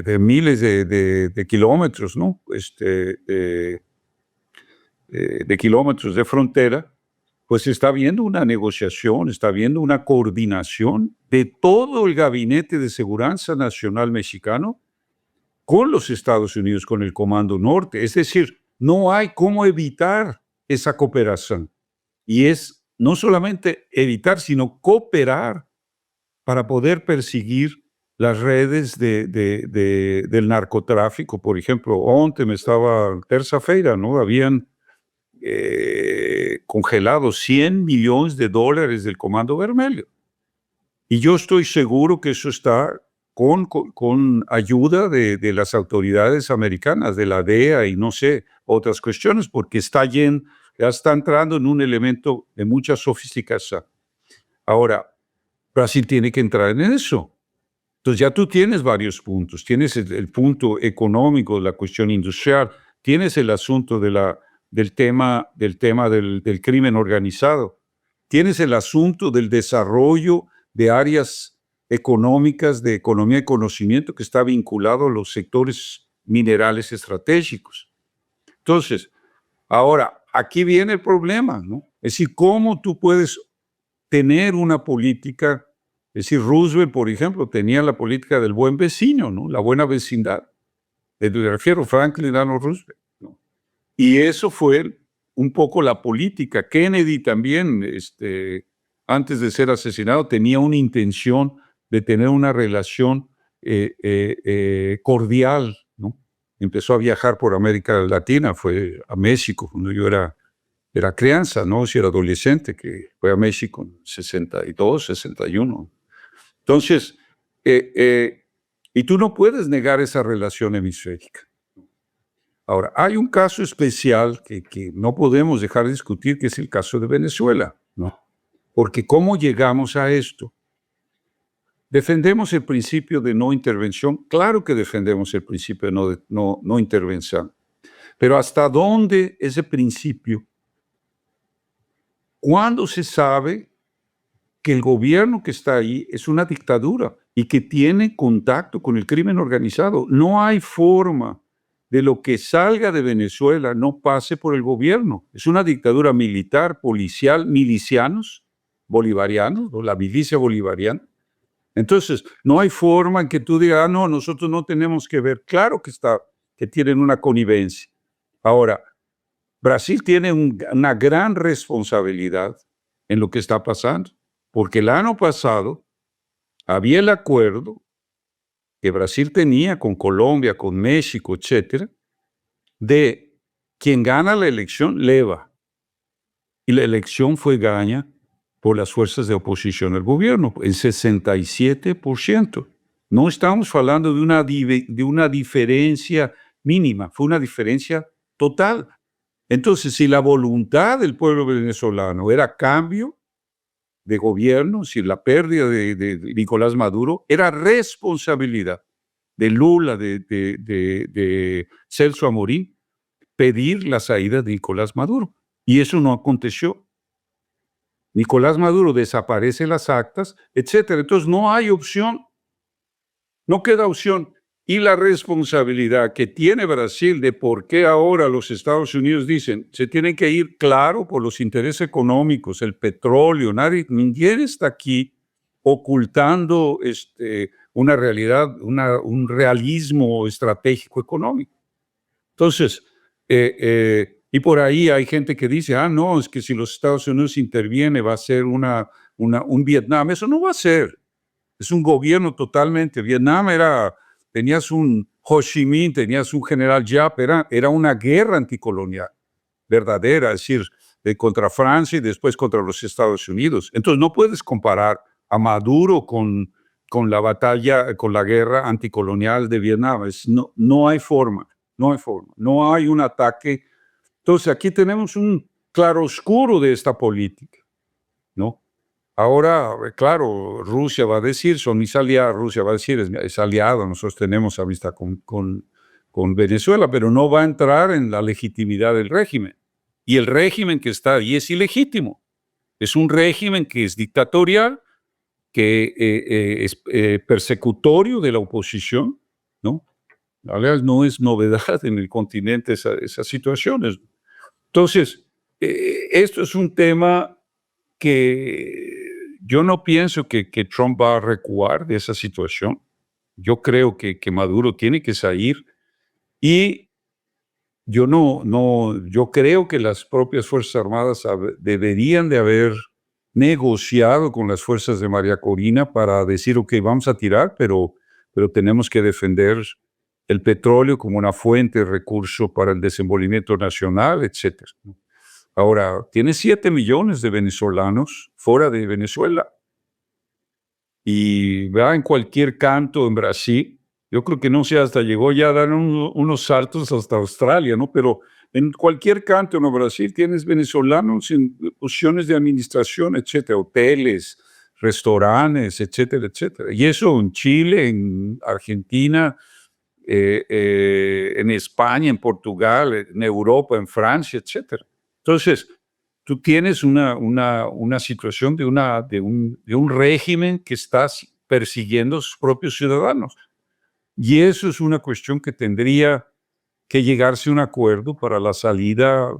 De miles de kilómetros, ¿no? De kilómetros de frontera, pues está habiendo una negociación, está habiendo una coordinación de todo el Gabinete de Seguridad Nacional mexicano con los Estados Unidos, con el Comando Norte. Es decir, no hay cómo evitar esa cooperación. Y es no solamente evitar, sino cooperar para poder perseguir las redes del narcotráfico. Por ejemplo, ontem estaba terça-feira, ¿no? Habían congelado $100 millones del Comando Vermelho. Y yo estoy seguro que eso está con ayuda de las autoridades americanas, de la DEA y no sé, otras cuestiones, porque ya está entrando en un elemento de mucha sofisticación. Ahora, Brasil tiene que entrar en eso. Entonces ya tú tienes varios puntos. Tienes el punto económico, la cuestión industrial, tienes el asunto del tema del crimen organizado, tienes el asunto del desarrollo de áreas económicas, de economía de conocimiento, que está vinculado a los sectores minerales estratégicos. Entonces, ahora, aquí viene el problema, ¿no? Es decir, ¿cómo tú puedes tener una política? Es decir, Roosevelt, por ejemplo, tenía la política del buen vecino, ¿no? La buena vecindad. Me refiero a Franklin Delano Roosevelt, ¿no? Y eso fue un poco la política. Kennedy también, antes de ser asesinado, tenía una intención de tener una relación cordial, ¿no? Empezó a viajar por América Latina, fue a México cuando yo era crianza, ¿no? Si era adolescente, que fue a México en 62, 61. Entonces, y tú no puedes negar esa relación hemisférica. Ahora, hay un caso especial que no podemos dejar de discutir, que es el caso de Venezuela, ¿no? Porque ¿cómo llegamos a esto? ¿Defendemos el principio de no intervención? Claro que defendemos el principio de no intervención. Pero ¿hasta dónde ese principio? ¿Cuándo se sabe que el gobierno que está ahí es una dictadura y que tiene contacto con el crimen organizado? No hay forma de lo que salga de Venezuela no pase por el gobierno. Es una dictadura militar, policial, milicianos bolivarianos, o la milicia bolivariana. Entonces, no hay forma en que tú digas, no, nosotros no tenemos que ver. Claro que tienen una connivencia. Ahora, Brasil tiene una gran responsabilidad en lo que está pasando, porque el año pasado había el acuerdo que Brasil tenía con Colombia, con México, etcétera, de quien gana la elección, leva. Y la elección fue ganada por las fuerzas de oposición al gobierno, en 67%. No estamos hablando de una diferencia mínima, fue una diferencia total. Entonces, si la voluntad del pueblo venezolano era cambio de gobierno, si la pérdida de Nicolás Maduro, era responsabilidad de Lula, de Celso Amorín, pedir la salida de Nicolás Maduro. Y eso no aconteció. Nicolás Maduro desaparece las actas, etcétera. Entonces no hay opción, no queda opción. Y la responsabilidad que tiene Brasil de por qué ahora los Estados Unidos dicen se tienen que ir, claro, por los intereses económicos, el petróleo, nadie está aquí ocultando una realidad, un realismo estratégico económico. Entonces, Y por ahí hay gente que dice, no, es que si los Estados Unidos intervienen va a ser un Vietnam. Eso no va a ser. Es un gobierno totalmente. Vietnam tenías un Ho Chi Minh, tenías un general Giap, era una guerra anticolonial verdadera, es decir, contra Francia y después contra los Estados Unidos. Entonces no puedes comparar a Maduro con la batalla, con la guerra anticolonial de Vietnam. No hay forma, no hay forma. No hay un ataque. Entonces aquí tenemos un claroscuro de esta política, ¿no? Ahora, claro, Rusia va a decir, son mis aliados, Rusia va a decir, es aliado, nosotros tenemos amistad con Venezuela, pero no va a entrar en la legitimidad del régimen. Y el régimen que está ahí es ilegítimo. Es un régimen que es dictatorial, que es persecutorio de la oposición, ¿no? No es novedad en el continente esas situaciones. Entonces, esto es un tema que yo no pienso que Trump va a recuar de esa situación. Yo creo que Maduro tiene que salir y yo yo creo que las propias Fuerzas Armadas deberían de haber negociado con las fuerzas de María Corina para decir, ok, vamos a tirar, pero tenemos que defender el petróleo como una fuente de recurso para el desenvolvimiento nacional, etc. Ahora, tiene 7 millones de venezolanos fuera de Venezuela. Y va en cualquier canto en Brasil. Yo creo que no sé, hasta llegó ya a dar unos saltos hasta Australia, ¿no? Pero en cualquier canto en Brasil tienes venezolanos en posiciones de administración, etcétera, hoteles, restaurantes, etcétera, etcétera. Y eso en Chile, en Argentina, en España, en Portugal, en Europa, en Francia, etcétera. Entonces, tú tienes una situación de un régimen que está persiguiendo a sus propios ciudadanos. Y eso es una cuestión que tendría que llegarse a un acuerdo para la salida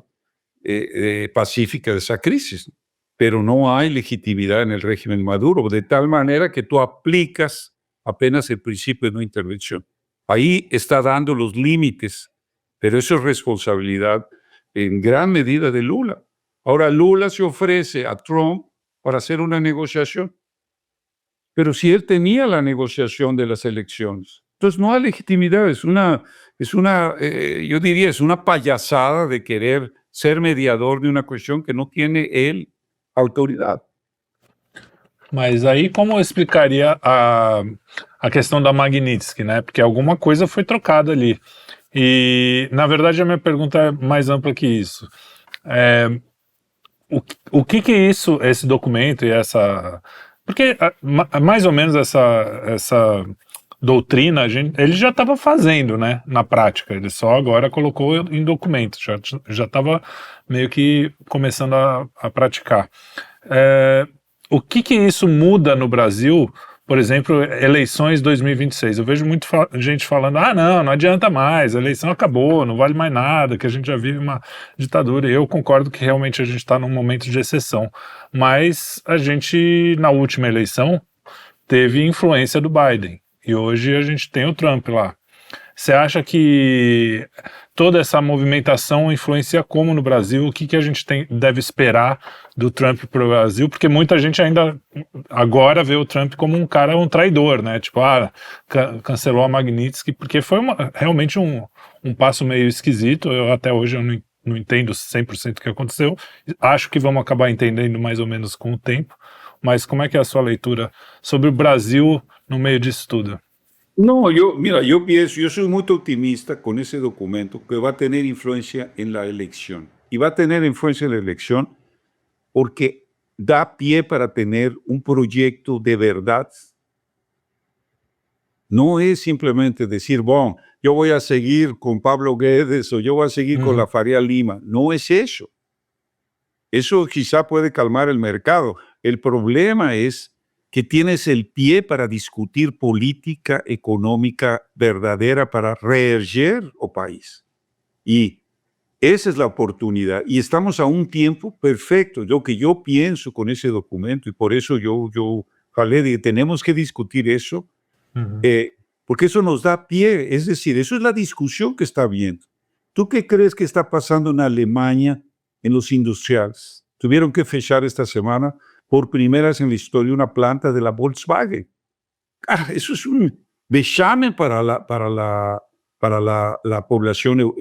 pacífica de esa crisis. Pero no hay legitimidad en el régimen Maduro, de tal manera que tú aplicas apenas el principio de no intervención. Ahí está dando los límites, pero eso es responsabilidad en gran medida de Lula. Ahora Lula se ofrece a Trump para hacer una negociación, pero si él tenía la negociación de las elecciones, entonces no hay legitimidad, yo diría, es una payasada de querer ser mediador de una cuestión que no tiene él autoridade. Mas aí como eu explicaria a questão da Magnitsky, né? Porque alguma coisa foi trocada ali. E, na verdade, a minha pergunta é mais ampla que isso. O que isso, esse documento e essa... Porque mais ou menos essa doutrina ele já estava fazendo, né, na prática, ele só agora colocou em documento, já estava meio que começando a praticar. O que isso muda no Brasil, por exemplo, eleições 2026? Eu vejo muita gente falando, não adianta mais, a eleição acabou, não vale mais nada, que a gente já vive uma ditadura. E eu concordo que realmente a gente está num momento de exceção, mas a gente, na última eleição, teve influência do Biden, e hoje a gente tem o Trump lá. Você acha que toda essa movimentação influencia como no Brasil? O que a gente deve esperar do Trump para o Brasil? Porque muita gente ainda agora vê o Trump como um cara, um traidor, né? Tipo, cancelou a Magnitsky, porque foi realmente um passo meio esquisito. Eu até hoje eu não entendo 100% o que aconteceu. Acho que vamos acabar entendendo mais ou menos com o tempo. Mas como é que é a sua leitura sobre o Brasil no meio disso tudo? No, yo pienso, yo soy muy optimista con ese documento que va a tener influencia en la elección. Y va a tener influencia en la elección porque da pie para tener un proyecto de verdad. No es simplemente decir, bueno, yo voy a seguir con Pablo Guedes o yo voy a seguir con la Faria Lima. No es eso. Eso quizá puede calmar el mercado. El problema es que tienes el pie para discutir política económica verdadera para reerguer el país. Y esa es la oportunidad. Y estamos a un tiempo perfecto. Lo que yo pienso con ese documento, y por eso yo hablé de que tenemos que discutir eso, porque eso nos da pie. Es decir, eso es la discusión que está habiendo. ¿Tú qué crees que está pasando en Alemania en los industriales? Tuvieron que fechar esta semana por primera vez en la historia una planta de la Volkswagen. Eso es un vexamen para la población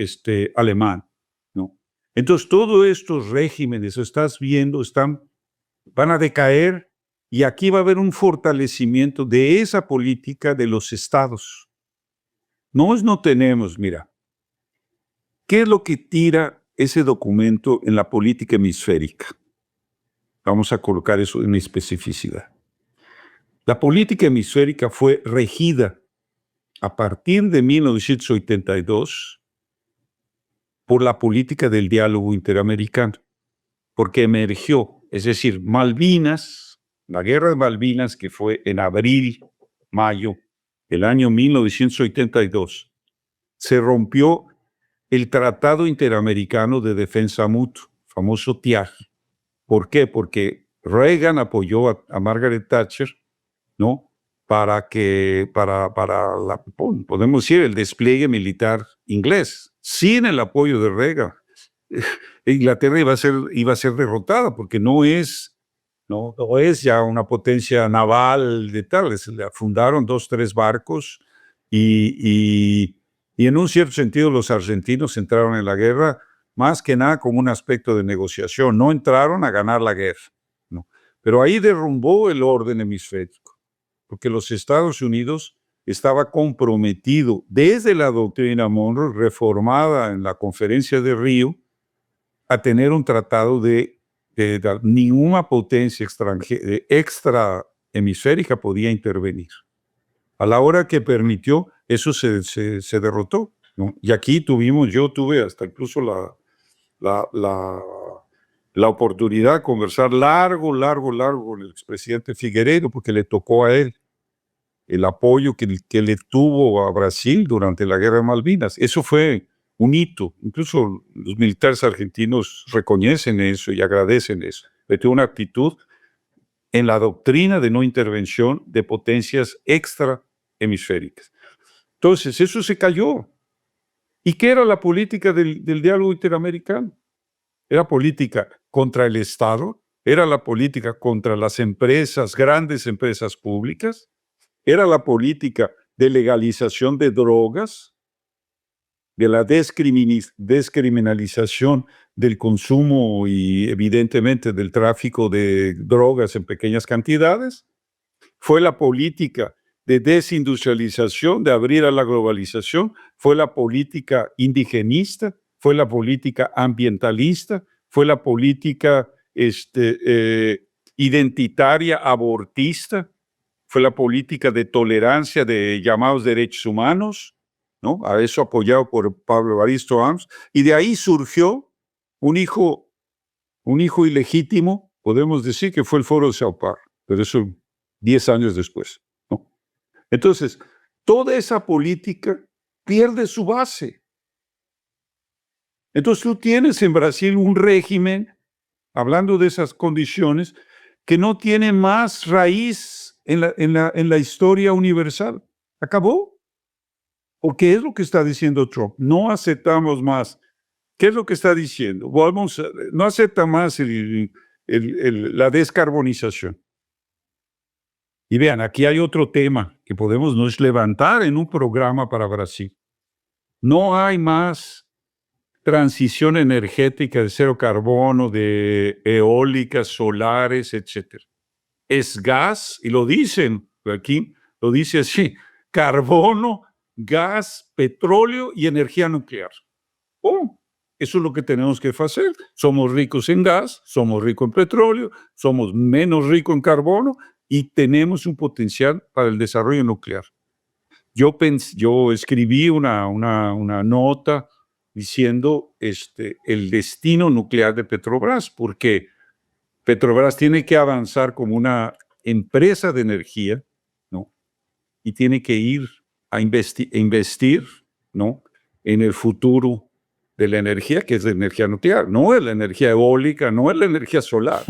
alemana, ¿no? Entonces, todos estos regímenes, estás viendo, van a decaer y aquí va a haber un fortalecimiento de esa política de los estados. No tenemos, mira, ¿qué es lo que tira ese documento en la política hemisférica? Vamos a colocar eso en especificidad. La política hemisférica fue regida a partir de 1982 por la política del diálogo interamericano, porque emergió, es decir, Malvinas, la guerra de Malvinas, que fue en abril, mayo del año 1982, se rompió el Tratado Interamericano de Defensa Mutua, famoso TIAG. ¿Por qué? Porque Reagan apoyó a Margaret Thatcher, ¿no? Podemos decir, el despliegue militar inglés. Sin el apoyo de Reagan, Inglaterra iba a ser derrotada porque no es ya una potencia naval de tal. Le fundaron 2, 3 barcos y en un cierto sentido los argentinos entraron en la guerra más que nada como un aspecto de negociación. No entraron a ganar la guerra, ¿no? Pero ahí derrumbó el orden hemisférico, porque los Estados Unidos estaba comprometido desde la doctrina Monroe, reformada en la Conferencia de Río, a tener un tratado de ninguna potencia extra hemisférica podía intervenir. A la hora que permitió, eso se derrotó, ¿no? Y aquí yo tuve hasta incluso la oportunidad de conversar largo con el expresidente Figueiredo, porque le tocó a él el apoyo que le tuvo a Brasil durante la Guerra de Malvinas. Eso fue un hito. Incluso los militares argentinos reconocen eso y agradecen eso. Le tuvo una actitud en la doctrina de no intervención de potencias extra hemisféricas. Entonces, eso se cayó. ¿Y qué era la política del diálogo interamericano? Era política contra el Estado, era la política contra las empresas, grandes empresas públicas, era la política de legalización de drogas, de la descriminalización del consumo y evidentemente del tráfico de drogas en pequeñas cantidades. Fue la política de desindustrialización, de abrir a la globalización, fue la política indigenista, fue la política ambientalista, fue la política identitaria abortista, fue la política de tolerancia de llamados derechos humanos, ¿no? A eso apoyado por Pablo Evaristo Arms, y de ahí surgió un hijo ilegítimo, podemos decir que fue el Foro de Sao Paulo, pero eso 10 años después, ¿no? Entonces, toda esa política pierde su base. Entonces tú tienes en Brasil un régimen, hablando de esas condiciones, que no tiene más raíz en la historia universal. Acabó. Porque es lo que está diciendo Trump. No aceptamos más. ¿Qué es lo que está diciendo? No acepta más la descarbonización. Y vean, aquí hay otro tema que podemos nos levantar en un programa para Brasil. No hay más transición energética de cero carbono, de eólicas, solares, etc. Es gas, y lo dicen aquí, lo dice así, carbono, gas, petróleo y energía nuclear. Eso es lo que tenemos que hacer. Somos ricos en gas, somos ricos en petróleo, somos menos ricos en carbono y tenemos un potencial para el desarrollo nuclear. Yo escribí una nota diciendo el destino nuclear de Petrobras, porque Petrobras tiene que avanzar como una empresa de energía, ¿no? Y tiene que ir a investir, ¿no?, en el futuro de la energía, que es la energía nuclear, no es la energía eólica, no es la energía solar.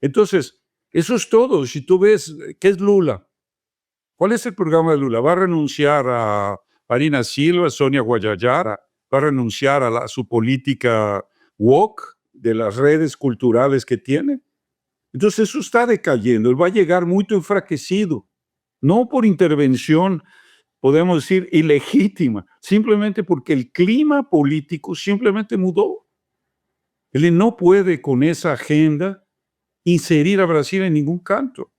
Entonces, eso es todo. Si tú ves, ¿qué es Lula? ¿Cuál es el programa de Lula? ¿Va a renunciar a Marina Silva, Sonia Guayayara? va a renunciar a su política woke de las redes culturales que tiene. Entonces eso está decayendo, él va a llegar muy enfraquecido, no por intervención, podemos decir, ilegítima, simplemente porque el clima político simplemente mudó. Él no puede con esa agenda inserir a Brasil en ningún canto.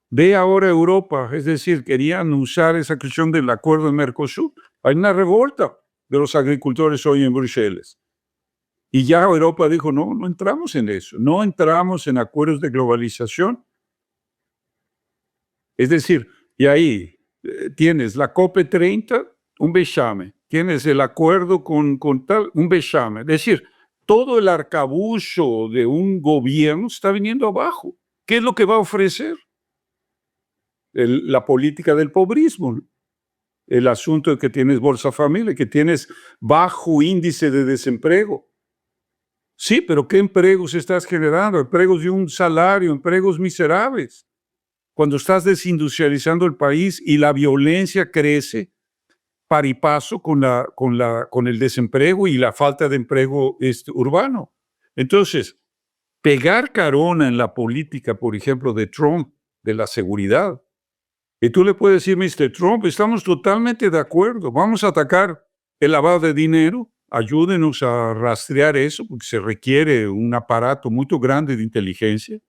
Ve ahora Europa, es decir, querían usar esa cuestión del acuerdo de Mercosur. Hay una revolta de los agricultores hoy en Bruselas. Y ya Europa dijo, no, no entramos en eso, no entramos en acuerdos de globalización. Es decir, y ahí tienes la COP30, un vexame, tienes el acuerdo con tal, un vexame. Es decir, todo el arcabucho de un gobierno está viniendo abajo. ¿Qué es lo que va a ofrecer? La política del pobrismo, el asunto de que tienes Bolsa Familia, que tienes bajo índice de desempleo. Sí, pero ¿qué empleos estás generando? Empleos de un salario, empleos miserables. Cuando estás desindustrializando el país y la violencia crece par y paso con el desempleo y la falta de empleo urbano. Entonces, pegar carona en la política, por ejemplo, de Trump, de la seguridad, y tú le puedes decir, Mr. Trump, estamos totalmente de acuerdo, vamos a atacar el lavado de dinero, ayúdenos a rastrear eso, porque se requiere un aparato muy grande de inteligencia,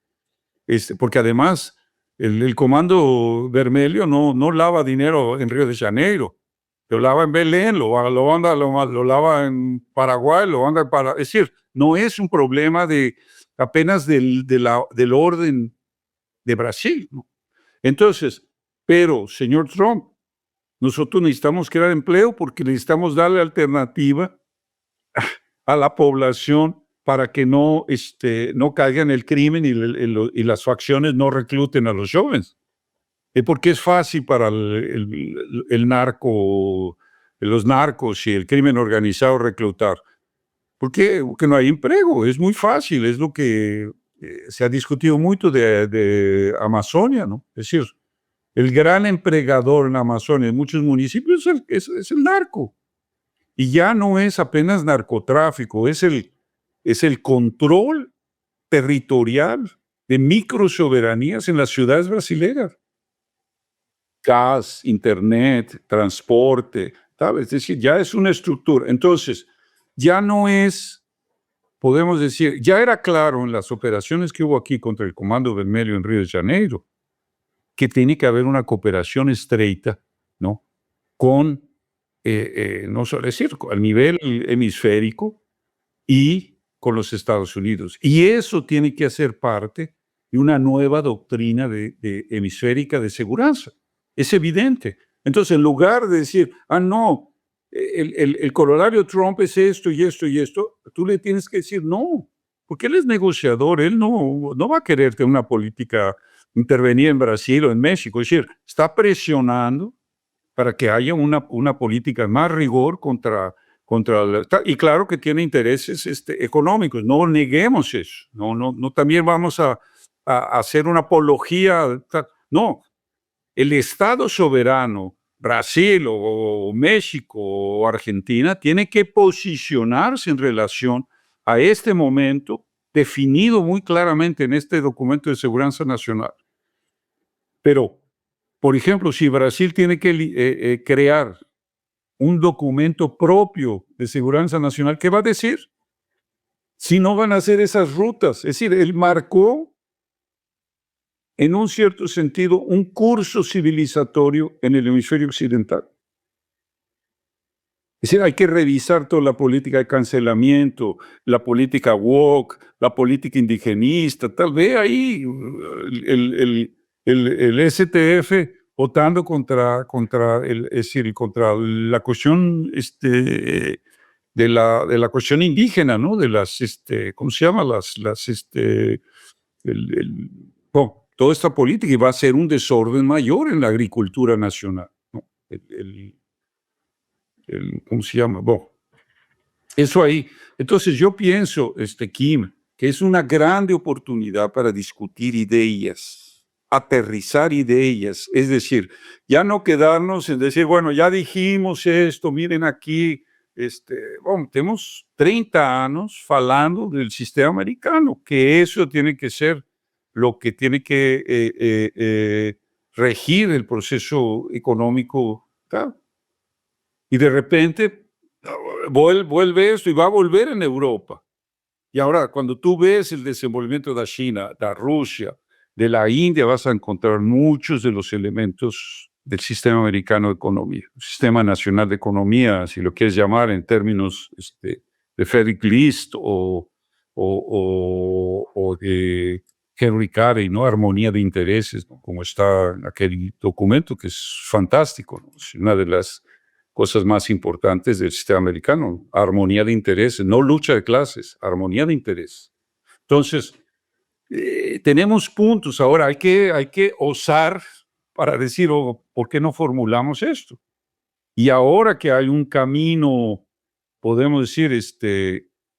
porque además el Comando Vermelho no lava dinero en Río de Janeiro, lo lava en Belén, lo lava en Paraguay, lo anda para, es decir, no es un problema apenas del orden de Brasil, ¿no? Entonces, pero, señor Trump, nosotros necesitamos crear empleo porque necesitamos darle alternativa a la población para que no caiga en el crimen y las facciones no recluten a los jóvenes. Porque es fácil para el narco, los narcos y el crimen organizado reclutar. ¿Por qué? Porque no hay empleo, es muy fácil, es lo que se ha discutido mucho de Amazonia, ¿no? Es decir, el gran empregador en Amazonia, en muchos municipios, es el narco. Y ya no es apenas narcotráfico, es el control territorial de microsoberanías en las ciudades brasileñas. Gas, internet, transporte, ¿sabes? Es decir, ya es una estructura. Entonces, ya no es, podemos decir, ya era claro en las operaciones que hubo aquí contra el Comando Vermelho en Río de Janeiro, que tiene que haber una cooperación estreita, ¿no? Con, no solo decir, al nivel hemisférico y con los Estados Unidos. Y eso tiene que hacer parte de una nueva doctrina hemisférica de seguridad. Es evidente. Entonces, en lugar de decir, no, el corolario Trump es esto y esto y esto, tú le tienes que decir no, porque él es negociador, él no va a querer tener una política intervenir en Brasil o en México. Es decir, está presionando para que haya una política más rigor contra y claro que tiene intereses económicos, no neguemos eso, no también vamos a hacer una apología, no, el Estado soberano, Brasil o México o Argentina, tiene que posicionarse en relación a este momento definido muy claramente en este documento de seguridad nacional. Pero, por ejemplo, si Brasil tiene que crear un documento propio de seguridad nacional, ¿qué va a decir? Si no van a hacer esas rutas. Es decir, él marcó, en un cierto sentido, un curso civilizatorio en el hemisferio occidental. Es decir, hay que revisar toda la política de cancelamiento, la política woke, la política indigenista, tal vez ahí el STF votando contra la cuestión de la cuestión indígena, ¿no? De las ¿cómo se llama? Toda esta política, y va a ser un desorden mayor en la agricultura nacional, ¿no? ¿Cómo se llama? Eso ahí. Entonces yo pienso, Kim, que es una grande oportunidad para discutir ideas, aterrizar ideas, es decir, ya no quedarnos en decir, bueno, ya dijimos esto, miren aquí, temos 30 anos falando do sistema americano, que isso tem que ser o que tem que regir o processo econômico, tá? E de repente vuelve esto y va a volver en Europa. Y ahora, cuando tú ves el desenvolvimiento de China, de Rusia, de la India, vas a encontrar muchos de los elementos del sistema americano de economía, sistema nacional de economía, si lo quieres llamar en términos de Frederick List o de Henry Carey, ¿no? Armonía de intereses, ¿no? Como está en aquel documento que es fantástico, ¿no? Es una de las cosas más importantes del sistema americano, armonía de intereses, no lucha de clases, armonía de intereses. Entonces, tenemos puntos. Ahora hay que osar para decir, ¿por qué no formulamos esto? Y ahora que hay un camino, podemos decir,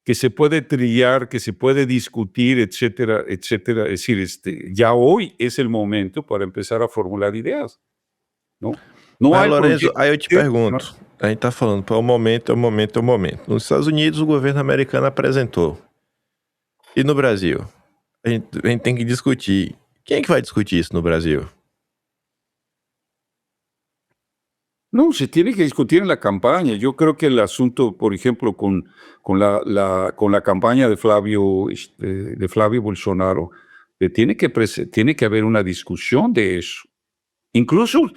que se puede trillar, que se puede discutir, etcétera, etcétera, es decir, ya hoy es el momento para empezar a formular ideas, ¿no? Não Mas, há Lorenzo, projeto. aí eu te pergunto, a gente tá falando, é o momento, é o momento, é o momento. Nos Estados Unidos, o governo americano apresentou. E no Brasil? A gente tem que discutir. Quem é que vai discutir isso no Brasil? No, se tiene que discutir en la campaña. Yo creo que el asunto, por ejemplo, con la campaña de Flavio Bolsonaro, tiene que haber una discusión de eso. Incluso,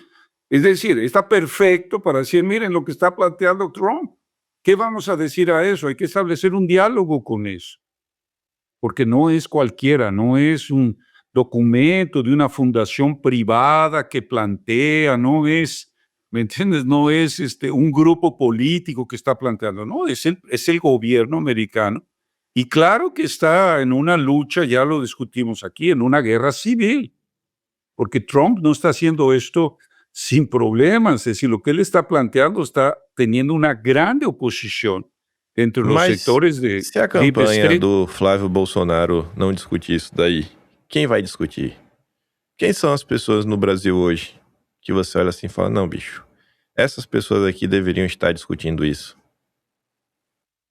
es decir, está perfecto para decir, miren lo que está planteando Trump. ¿Qué vamos a decir a eso? Hay que establecer un diálogo con eso. Porque no es cualquiera, no es un documento de una fundación privada que plantea, no es, ¿me entiendes? No es un grupo político que está planteando, no, es el gobierno americano. Y claro que está en una lucha, ya lo discutimos aquí, en una guerra civil, porque Trump no está haciendo esto sin problemas, es decir, lo que él está planteando está teniendo una grande oposición entre los Mas sectores de se a deep campanha state. do Flávio Bolsonaro não discutir isso daí, quem vai discutir? Quem são as pessoas no Brasil hoje que você olha assim e fala, não, bicho, essas pessoas aqui deveriam estar discutindo isso?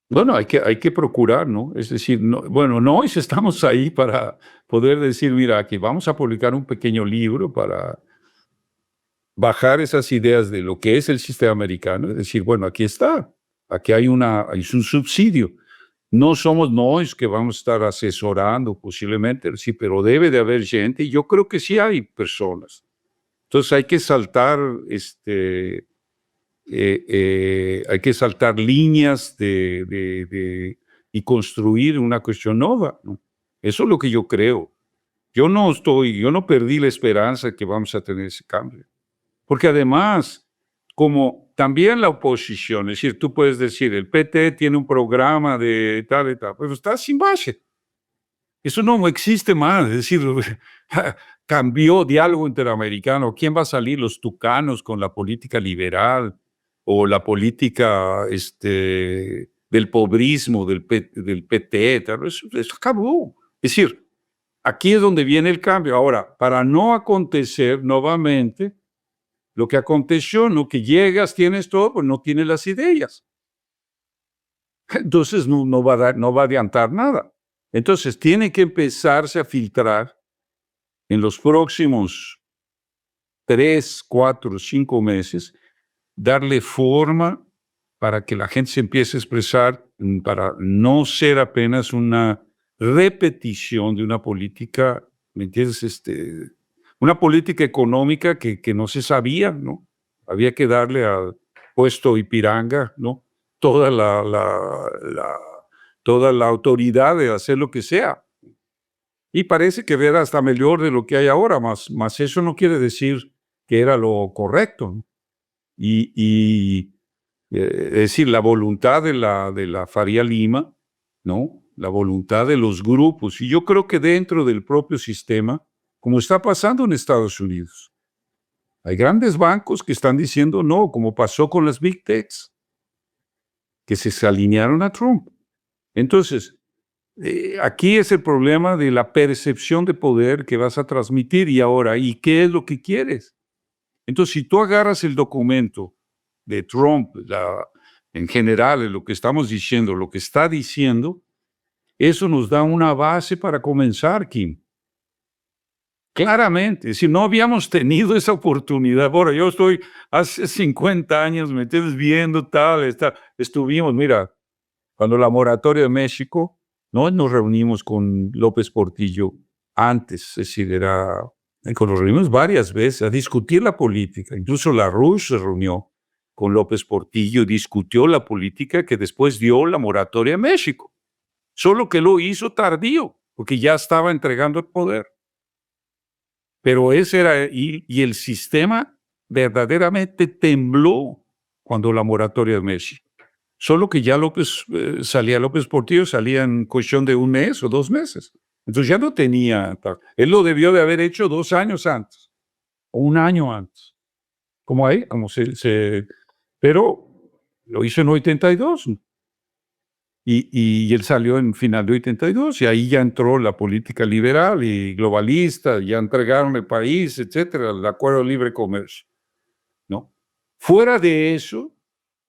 Bueno, hay que procurar, ¿no? Es decir, no estamos ahí para poder decir, mira, aquí vamos a publicar un pequeño libro para bajar esas ideas de lo que es el sistema americano. Es decir, bueno, aquí está, aquí hay un subsidio. No somos nosotros que vamos a estar asesorando posiblemente, sí, pero debe de haber gente, y yo creo que sí hay personas. Entonces hay que saltar líneas y construir una cuestión nueva, ¿no? Eso es lo que yo creo. Yo no perdí la esperanza de que vamos a tener ese cambio. Porque además, como también la oposición, es decir, tú puedes decir, el PT tiene un programa de tal y tal, pero está sin base. Eso no existe más, es decir, cambió diálogo interamericano. ¿Quién va a salir? Los tucanos con la política liberal o la política del pobrismo del PT, tal. Eso acabó. Es decir, aquí es donde viene el cambio. Ahora, para no acontecer nuevamente lo que aconteció, ¿no? Que llegas, tienes todo, pues no tienes las ideas. Entonces no va a adiantar nada. Entonces tiene que empezarse a filtrar en los próximos 3, 4, 5 meses, darle forma para que la gente se empiece a expresar, para no ser apenas una repetición de una política, ¿me entiendes? Una política económica que no se sabía, ¿no? Había que darle al puesto Ipiranga, ¿no? Toda la autoridad de hacer lo que sea. Y parece que era hasta mejor de lo que hay ahora, más eso no quiere decir que era lo correcto, ¿no? Es decir, la voluntad de la Faría Lima, ¿no? La voluntad de los grupos. Y yo creo que dentro del propio sistema, como está pasando en Estados Unidos, hay grandes bancos que están diciendo no, como pasó con las Big Techs, que se alinearon a Trump. Entonces, aquí es el problema de la percepción de poder que vas a transmitir y ahora, ¿y qué es lo que quieres? Entonces, si tú agarras el documento de Trump, en general, en lo que estamos diciendo, lo que está diciendo, eso nos da una base para comenzar, Kim. Claramente, si no habíamos tenido esa oportunidad, bueno, yo estoy hace 50 años, me estás viendo tal, estuvimos, mira, cuando la moratoria de México, no nos reunimos con López Portillo antes, es decir, nos reunimos varias veces a discutir la política, incluso Larouche se reunió con López Portillo y discutió la política que después dio la moratoria de México, solo que lo hizo tardío, porque ya estaba entregando el poder. Pero ese era, y el sistema verdaderamente tembló cuando la moratoria de México. Solo que ya López Portillo salía en cuestión de 1 mes o 2 meses. Entonces ya no tenía, él lo debió de haber hecho 2 años antes, o 1 año antes. Pero lo hizo en 82. Y él salió en final de 82 y ahí ya entró la política liberal y globalista, ya entregaron el país, etcétera, el acuerdo de libre comercio, ¿no? Fuera de eso,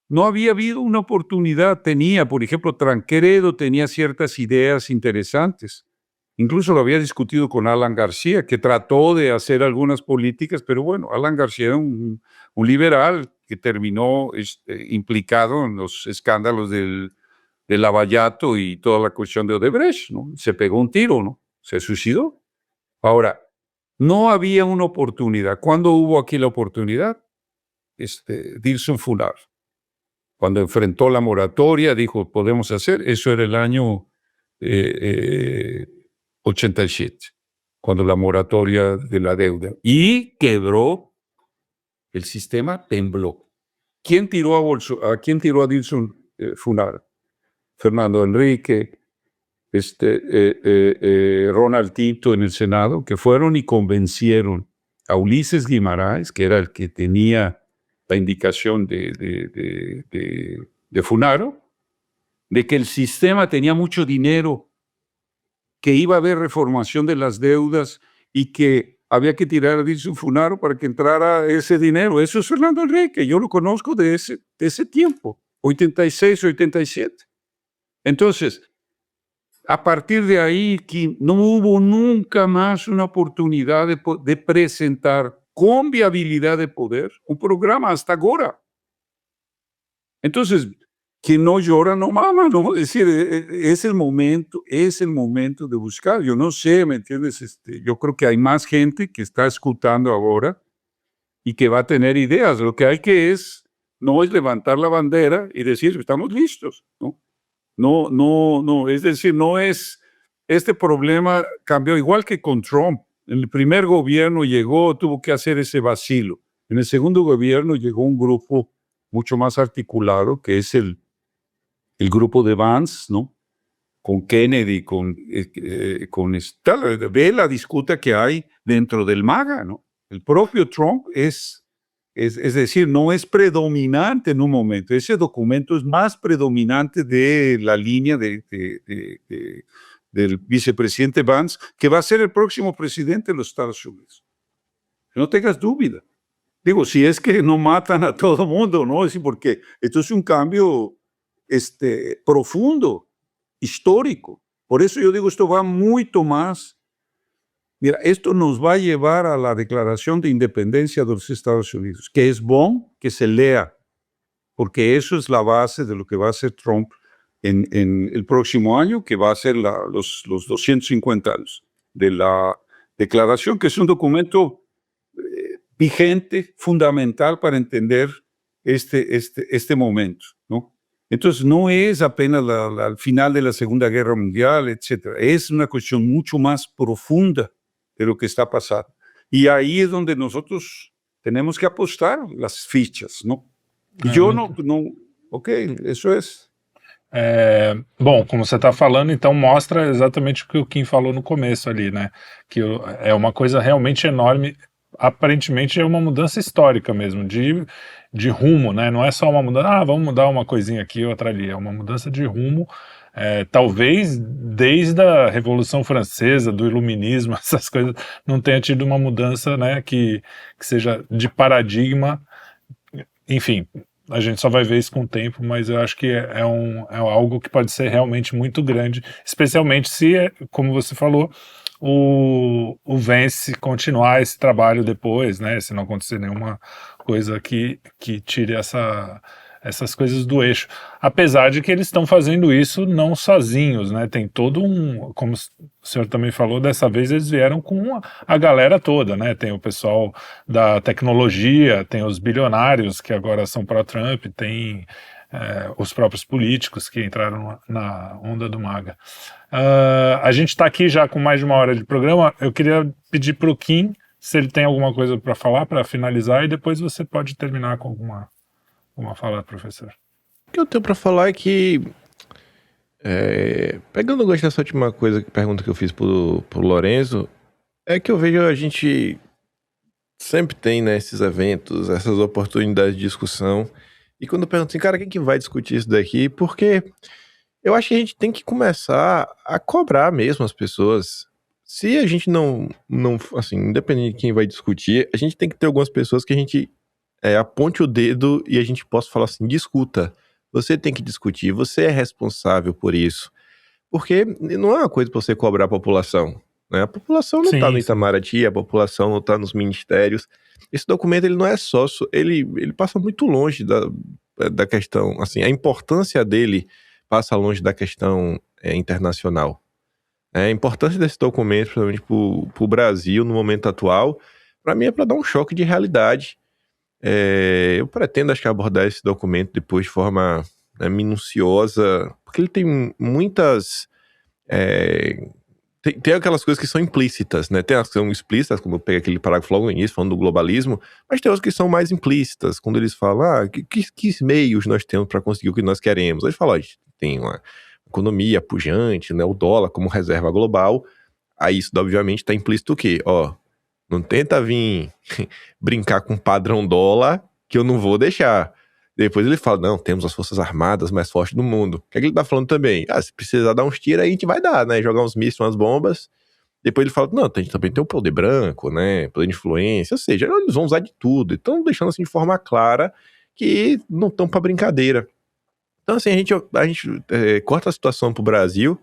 no había habido una oportunidad. Por ejemplo, Tancredo tenía ciertas ideas interesantes. Incluso lo había discutido con Alan García, que trató de hacer algunas políticas, pero bueno, Alan García era un liberal que terminó implicado en los escándalos del Lavallato y toda la cuestión de Odebrecht, ¿no? Se pegó un tiro, ¿no? Se suicidó. Ahora, no había una oportunidad. ¿Cuándo hubo aquí la oportunidad? Dilson Funar. Cuando enfrentó la moratoria, dijo, podemos hacer. Eso era el año 87, cuando la moratoria de la deuda. Y quebró, el sistema tembló. ¿Quién tiró a Dilson Funar? Fernando Enrique, Ronald Tito en el Senado, que fueron y convencieron a Ulises Guimarães, que era el que tenía la indicación de Funaro, de que el sistema tenía mucho dinero, que iba a haber reformación de las deudas y que había que tirar a Dilson Funaro para que entrara ese dinero. Eso es Fernando Enrique, yo lo conozco de ese tiempo, 86, 87. Entonces, a partir de ahí, no hubo nunca más una oportunidad de presentar con viabilidad de poder un programa hasta ahora. Entonces, quien no llora no mama, ¿no? Es decir, es el momento de buscar. Yo no sé, ¿me entiendes? Yo creo que hay más gente que está escuchando ahora y que va a tener ideas. Lo que hay no es levantar la bandera y decir, estamos listos, ¿no? No, es decir, no es, este problema cambió igual que con Trump. En el primer gobierno tuvo que hacer ese vacilo. En el segundo gobierno llegó un grupo mucho más articulado, que es el grupo de Vance, ¿no? Con Kennedy, ve la disputa que hay dentro del MAGA, ¿no? El propio Trump es decir, no es predominante en un momento. Ese documento es más predominante de la línea del vicepresidente Vance, que va a ser el próximo presidente de los Estados Unidos. No tengas duda. Digo, si es que no matan a todo mundo, ¿no? Es porque esto es un cambio profundo, histórico. Por eso yo digo, esto va mucho más. Mira, esto nos va a llevar a la Declaración de Independencia de los Estados Unidos, que es bueno que se lea, porque eso es la base de lo que va a hacer Trump en el próximo año, que va a ser los 250 años de la Declaración, que es un documento vigente, fundamental para entender este momento, ¿no? Entonces, no es apenas al final de la Segunda Guerra Mundial, etcétera. Es una cuestión mucho más profunda de lo que está pasando. Y ahí es donde nosotros tenemos que apostar las fichas, ¿no? Ok, isso é. Bom, como você está falando, então mostra exatamente o que o Kim falou no começo ali, né? Que é uma coisa realmente enorme. Aparentemente é uma mudança histórica mesmo, de rumo, né? Não é só uma mudança, vamos mudar uma coisinha aqui, outra ali. É uma mudança de rumo. Talvez desde a Revolução Francesa, do Iluminismo, essas coisas, não tenha tido uma mudança, né, que seja de paradigma. Enfim, a gente só vai ver isso com o tempo, mas eu acho que é algo que pode ser realmente muito grande, especialmente se, como você falou, o Vence continuar esse trabalho depois, né? Se não acontecer nenhuma coisa que tire essas coisas do eixo. Apesar de que eles estão fazendo isso não sozinhos, né? Tem todo como o senhor também falou, dessa vez eles vieram com a galera toda, né? Tem o pessoal da tecnologia, tem os bilionários que agora são pró-Trump, tem os próprios políticos que entraram na onda do MAGA. A gente está aqui já com mais de 1 hora de programa. Eu queria pedir para o Kim se ele tem alguma coisa para falar, para finalizar, e depois você pode terminar com alguma fala, professor. O que eu tenho para falar é que, pegando o gosto dessa última pergunta que eu fiz pro Lorenzo, é que eu vejo a gente sempre tem, né, esses eventos, essas oportunidades de discussão, e quando eu pergunto assim, cara, quem que vai discutir isso daqui? Porque eu acho que a gente tem que começar a cobrar mesmo as pessoas. Se a gente não assim, independente de quem vai discutir, a gente tem que ter algumas pessoas que a gente aponte o dedo e a gente possa falar assim, discuta. Você tem que discutir, você é responsável por isso. Porque não é uma coisa pra você cobrar a população, né? A população não tá no Itamaraty, a população não tá nos ministérios. Esse documento, ele não é só, ele passa muito longe da questão, assim, a importância dele passa longe da questão internacional. A importância desse documento, principalmente pro Brasil, no momento atual, para mim é para dar um choque de realidade. Eu pretendo, acho que, abordar esse documento depois de forma minuciosa, porque ele tem muitas... Tem aquelas coisas que são implícitas, né? Tem as que são explícitas, como eu peguei aquele parágrafo logo no início, falando do globalismo, mas tem outras que são mais implícitas, quando eles falam, que meios nós temos para conseguir o que nós queremos. Eles falam, a gente tem uma economia pujante, né? O dólar como reserva global. Aí isso, obviamente, está implícito o quê? Não tenta vir brincar com o padrão dólar, que eu não vou deixar. Depois ele fala, não, temos as forças armadas mais fortes do mundo. O que é que ele tá falando também? Se precisar dar uns tiros aí, a gente vai dar, né? Jogar uns mísseis, umas bombas. Depois ele fala, não, a gente também tem o poder branco, né? Poder de influência. Ou seja, eles vão usar de tudo. Então, deixando assim de forma clara que não estão pra brincadeira. Então, assim, a gente corta a situação pro Brasil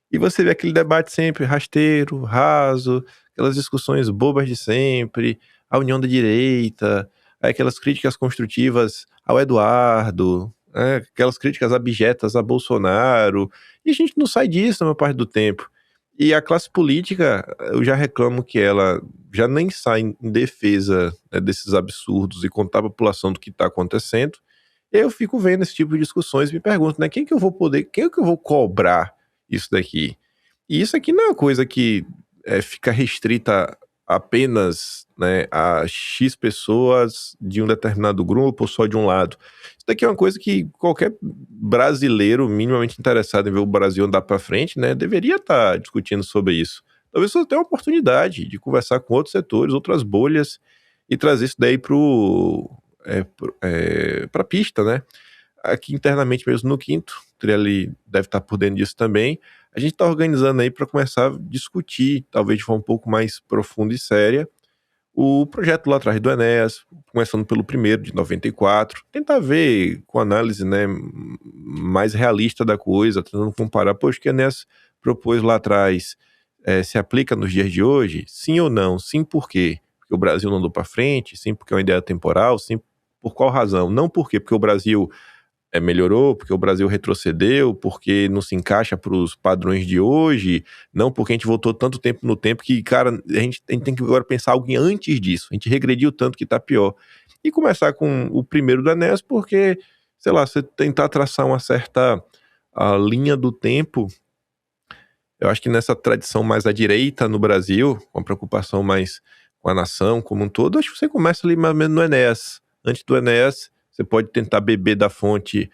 e você vê aquele debate sempre rasteiro, raso, aquelas discussões bobas de sempre, a união da direita, aquelas críticas construtivas ao Eduardo, aquelas críticas abjetas a Bolsonaro, e a gente não sai disso na maior parte do tempo. E a classe política, eu já reclamo que ela já nem sai em defesa desses absurdos e contar a população do que está acontecendo. Eu fico vendo esse tipo de discussões e me pergunto, né, quem que eu vou cobrar isso daqui? E isso aqui não é uma coisa que fica restrita apenas, né, a X pessoas de um determinado grupo ou só de um lado. Isso daqui é uma coisa que qualquer brasileiro minimamente interessado em ver o Brasil andar para frente, né, deveria estar discutindo sobre isso. Talvez você tenha uma oportunidade de conversar com outros setores, outras bolhas, e trazer isso daí para a pista, né? Aqui internamente mesmo no Quinto, o Trielli deve estar por dentro disso também. A gente está organizando aí para começar a discutir, talvez de forma um pouco mais profunda e séria, o projeto lá atrás do Enéas, começando pelo primeiro de 94, tentar ver com análise, né, mais realista da coisa, tentando comparar, poxa, o que o Enéas propôs lá atrás se aplica nos dias de hoje? Sim ou não? Sim, por quê? Porque o Brasil não andou para frente? Sim, porque é uma ideia temporal? Sim, por qual razão? Não por quê? Porque o Brasil melhorou, porque o Brasil retrocedeu, porque não se encaixa para os padrões de hoje, não porque a gente voltou tanto tempo no tempo que, cara, a gente tem que agora pensar algo antes disso, a gente regrediu tanto que tá pior. E começar com o primeiro da Enéas, porque, sei lá, você tentar traçar uma certa linha do tempo, eu acho que nessa tradição mais à direita no Brasil, com a preocupação mais com a nação como um todo, acho que você começa ali mais ou menos no Enéas. Antes do Enéas, você pode tentar beber da fonte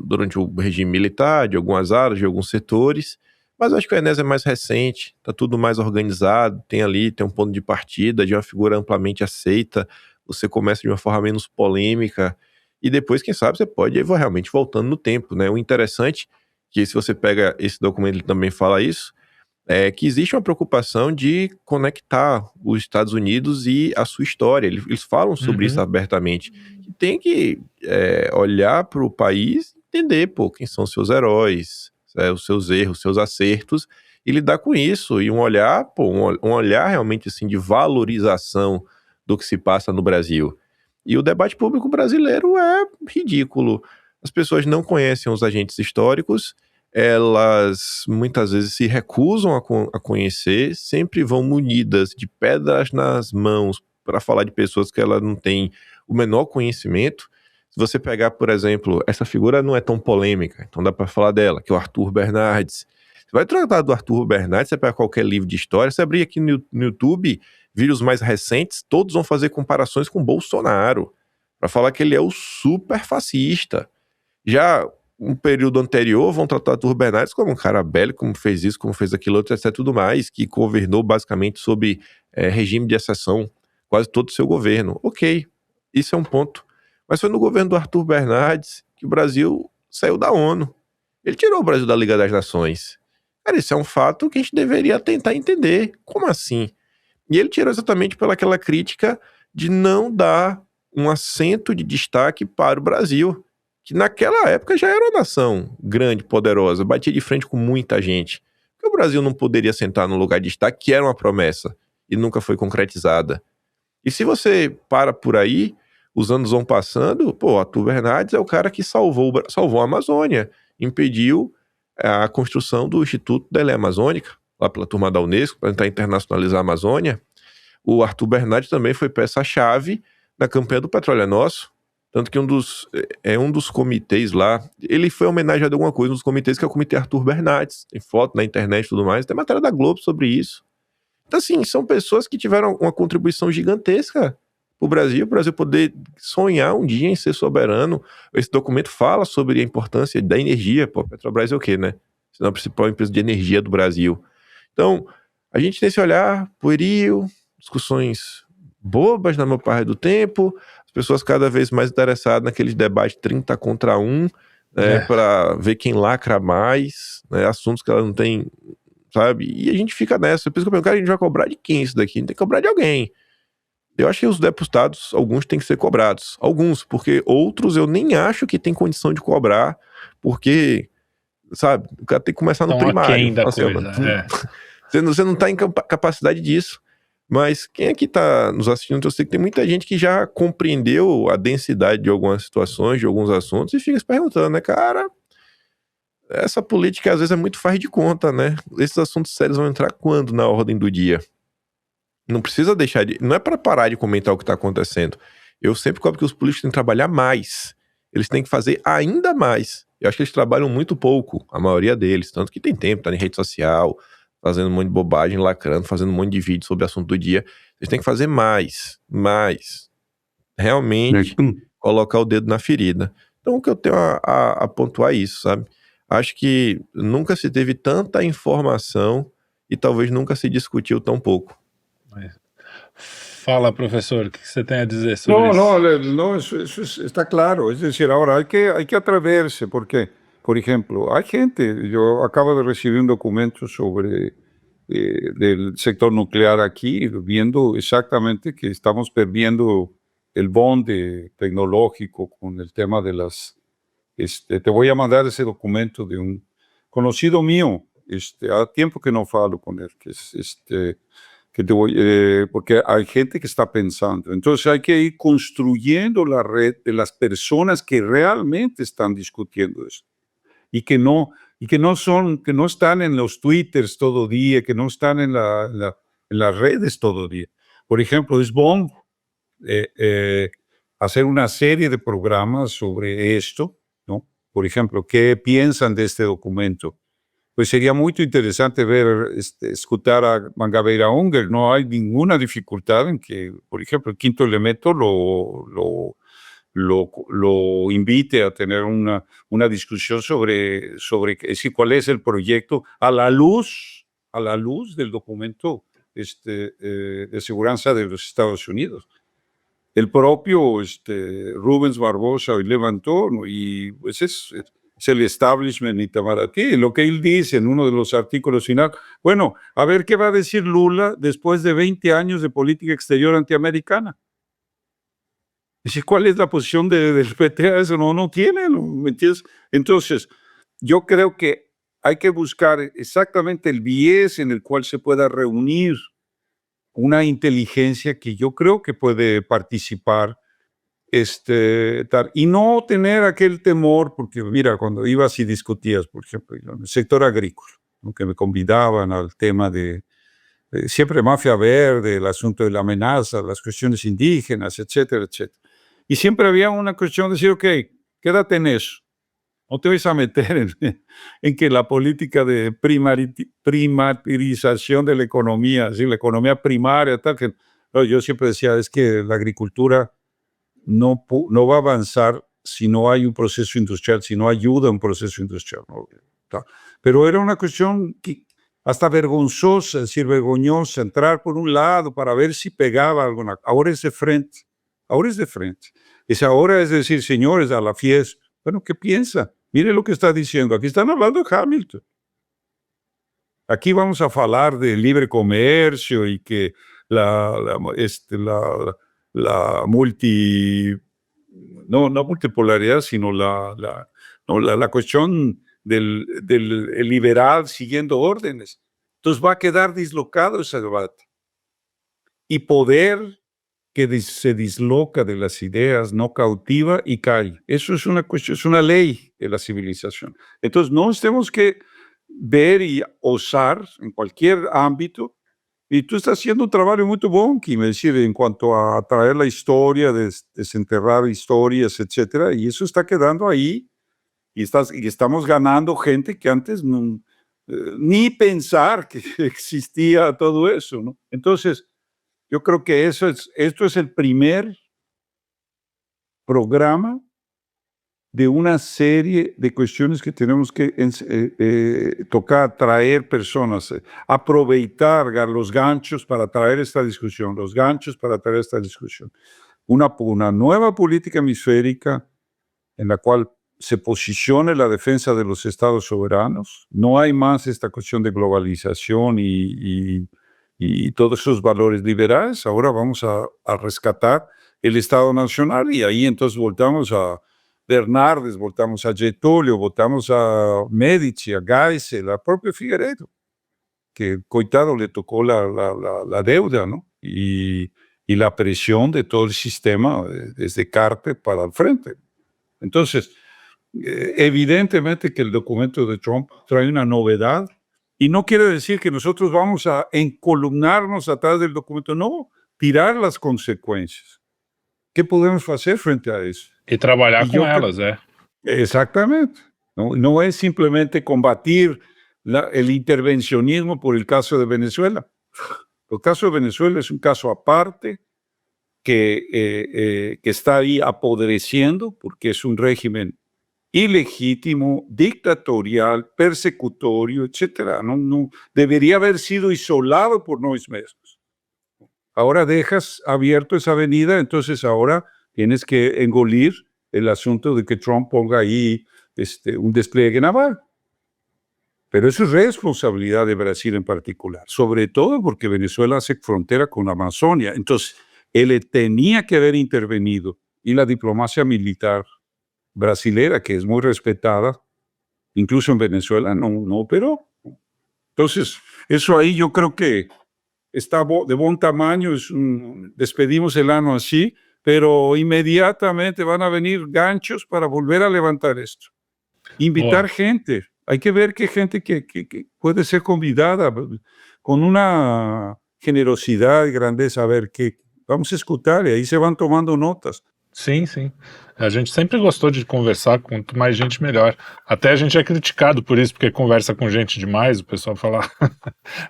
durante o regime militar, de algumas áreas, de alguns setores, mas acho que o Enéas é mais recente, está tudo mais organizado, tem um ponto de partida, de uma figura amplamente aceita, você começa de uma forma menos polêmica, e depois, quem sabe, você pode ir realmente voltando no tempo, né? O interessante, que se você pega esse documento, ele também fala isso, é que existe uma preocupação de conectar os Estados Unidos e a sua história. Eles falam sobre isso abertamente. Que tem que olhar para o país e entender, pô, quem são seus heróis, os seus erros, seus acertos, e lidar com isso. E um olhar, pô, um olhar realmente assim, de valorização do que se passa no Brasil. E o debate público brasileiro é ridículo. As pessoas não conhecem os agentes históricos, elas muitas vezes se recusam a conhecer, sempre vão munidas de pedras nas mãos para falar de pessoas que ela não tem o menor conhecimento. Se você pegar, por exemplo, essa figura não é tão polêmica, então dá para falar dela, que é o Arthur Bernardes. Você vai tratar do Arthur Bernardes, você pega qualquer livro de história, você abrir aqui no YouTube, vídeos mais recentes, todos vão fazer comparações com Bolsonaro, para falar que ele é o super fascista. Já um período anterior, vão tratar Arthur Bernardes como um cara bélico, como fez isso, como fez aquilo, outro, etc, tudo mais, que governou basicamente sob regime de exceção quase todo o seu governo. Ok, isso é um ponto. Mas foi no governo do Arthur Bernardes que o Brasil saiu da ONU. Ele tirou o Brasil da Liga das Nações. Cara, isso é um fato que a gente deveria tentar entender. Como assim? E ele tirou exatamente pelaquela crítica de não dar um assento de destaque para o Brasil, que naquela época já era uma nação grande, poderosa, batia de frente com muita gente. Porque o Brasil não poderia sentar no lugar de destaque, que era uma promessa, e nunca foi concretizada. E se você para por aí, os anos vão passando, pô, Arthur Bernardes é o cara que salvou a Amazônia, impediu a construção do Instituto da Ilha Amazônica, lá pela turma da Unesco, para tentar internacionalizar a Amazônia. O Arthur Bernardes também foi peça-chave na campanha do Petróleo é Nosso, tanto que um dos comitês lá, ele foi homenageado a alguma coisa, um dos comitês que é o Comitê Arthur Bernardes, tem foto na internet e tudo mais, tem matéria da Globo sobre isso. Então assim, são pessoas que tiveram uma contribuição gigantesca para o Brasil poder sonhar um dia em ser soberano. Esse documento fala sobre a importância da energia. Pô, a Petrobras é o quê, né? Senão a principal empresa de energia do Brasil. Então, a gente tem esse olhar pueril, discussões bobas na maior parte do tempo, as pessoas cada vez mais interessadas naqueles debates 30 contra 1, para ver quem lacra mais, né, assuntos que ela não tem, sabe? E a gente fica nessa. Por isso que eu pergunto, cara, a gente vai cobrar de quem isso daqui? A gente tem que cobrar de alguém. Eu acho que os deputados, alguns têm que ser cobrados. Alguns, porque outros eu nem acho que tem condição de cobrar, porque, sabe, o cara tem que começar no primário. Da assim, coisa, você não tá em capacidade disso. Mas quem aqui tá nos assistindo, eu sei que tem muita gente que já compreendeu a densidade de algumas situações, de alguns assuntos, e fica se perguntando, né, cara, essa política às vezes é muito faz de conta, né? Esses assuntos sérios vão entrar quando na ordem do dia? Não precisa deixar de... Não é para parar de comentar o que está acontecendo. Eu sempre cobro que os políticos têm que trabalhar mais. Eles têm que fazer ainda mais. Eu acho que eles trabalham muito pouco, a maioria deles. Tanto que tem tempo, tá em rede social, fazendo um monte de bobagem, lacrando, fazendo um monte de vídeo sobre o assunto do dia. Eles têm que fazer mais. Realmente colocar o dedo na ferida. Então o que eu tenho a pontuar é isso, sabe? Acho que nunca se teve tanta informação e talvez nunca se discutiu tão pouco. Fala, profesor, o que você tem a dizer sobre isso? No, eso está claro. Es decir, ahora hay que atreverse, porque, por ejemplo, hay gente, yo acabo de recibir un documento sobre del sector nuclear aquí, viendo exactamente que estamos perdiendo el bonde tecnológico con el tema de las... te voy a mandar ese documento de un conocido mío, hace tiempo que no falo con él, que es que porque hay gente que está pensando. Entonces hay que ir construyendo la red de las personas que realmente están discutiendo eso y que no están en los twitters todo día, que no están en las redes todo día. Por ejemplo, es bueno hacer una serie de programas sobre esto, ¿no? Por ejemplo, ¿qué piensan de este documento? Pues sería muy interesante escuchar a Mangabeira Unger. No hay ninguna dificultad en que, por ejemplo, el Quinto Elemento lo invite a tener una discusión sobre cuál es el proyecto a la luz del documento de seguridad de los Estados Unidos. El propio Rubens Barbosa hoy levantó, ¿no? Y pues es el establishment Itamaraty. Lo que él dice en uno de los artículos final, bueno, a ver qué va a decir Lula después de 20 años de política exterior antiamericana. Dice, ¿cuál es la posición del PT a eso? No tiene, ¿me entiendes? Entonces, yo creo que hay que buscar exactamente el biais en el cual se pueda reunir una inteligencia que yo creo que puede participar y no tener aquel temor, porque mira, cuando ibas y discutías, por ejemplo, en el sector agrícola, ¿no? Que me convidaban al tema de siempre mafia verde, el asunto de la amenaza, las cuestiones indígenas, etcétera, etcétera. Y siempre había una cuestión de decir, ok, quédate en eso. No te vais a meter en que la política de primarización de la economía, ¿sí? La economía primaria, tal, que no, yo siempre decía, es que la agricultura no va a avanzar si no hay un proceso industrial, si no ayuda a un proceso industrial. ¿No? Pero era una cuestión que hasta vergonzosa, es decir, vergonzosa, entrar por un lado para ver si pegaba alguna. Ahora es de frente. Ahora es decir, señores, a la fiesta, bueno, ¿qué piensa? Mire lo que está diciendo. Aquí están hablando de Hamilton. Aquí vamos a hablar de libre comercio y que la multipolaridad, sino la cuestión del liberal siguiendo órdenes. Entonces va a quedar dislocado ese debate. Y poder que se disloca de las ideas, no cautiva y cae. Eso es una cuestión, es una ley de la civilización. Entonces no tenemos que ver y osar en cualquier ámbito. Y tú estás haciendo un trabajo muy bueno, Kim, es decir, en cuanto a traer la historia, desenterrar historias, etcétera, y eso está quedando ahí, y estamos ganando gente que antes ni pensar que existía todo eso, ¿no? Entonces, yo creo que esto es el primer programa de una serie de cuestiones que tenemos que tocar, traer personas, aprovechar los ganchos para traer esta discusión, Una nueva política hemisférica en la cual se posicione la defensa de los estados soberanos. No hay más esta cuestión de globalización y todos esos valores liberales. Ahora vamos a rescatar el Estado Nacional y ahí entonces voltamos a Bernardes, voltamos a Getúlio, voltamos a Médici, a Geisel, a propio Figueiredo, que coitado le tocó la deuda, ¿no? Y la presión de todo el sistema desde Carter para el frente. Entonces, evidentemente que el documento de Trump trae una novedad y no quiere decir que nosotros vamos a encolumnarnos atrás del documento, no, tirar las consecuencias. ¿Qué podemos hacer frente a eso? E trabalhar com elas, Exactamente. No es simplemente combatir el intervencionismo por el caso de Venezuela. El caso de Venezuela es un caso aparte que está ahí apodreciendo porque es un régimen ilegítimo, dictatorial, persecutorio, etcétera. No debería haber sido isolado por nosotros mismos. Ahora dejas abierto esa avenida, entonces ahora tienes que engolir el asunto de que Trump ponga ahí un despliegue naval. Pero eso es responsabilidad de Brasil en particular, sobre todo porque Venezuela hace frontera con la Amazonia. Entonces, él tenía que haber intervenido y la diplomacia militar brasilera, que es muy respetada, incluso en Venezuela, no operó. Entonces, eso ahí yo creo que está de buen tamaño, despedimos el año así, pero inmediatamente van a venir ganchos para volver a levantar esto. Invitar gente, hay que ver qué gente que puede ser convidada con una generosidad y grandeza, a ver, que vamos a escutar, y ahí se van tomando notas. Sim, sim. A gente sempre gostou de conversar, quanto mais gente, melhor. Até a gente é criticado por isso, porque conversa com gente demais, o pessoal fala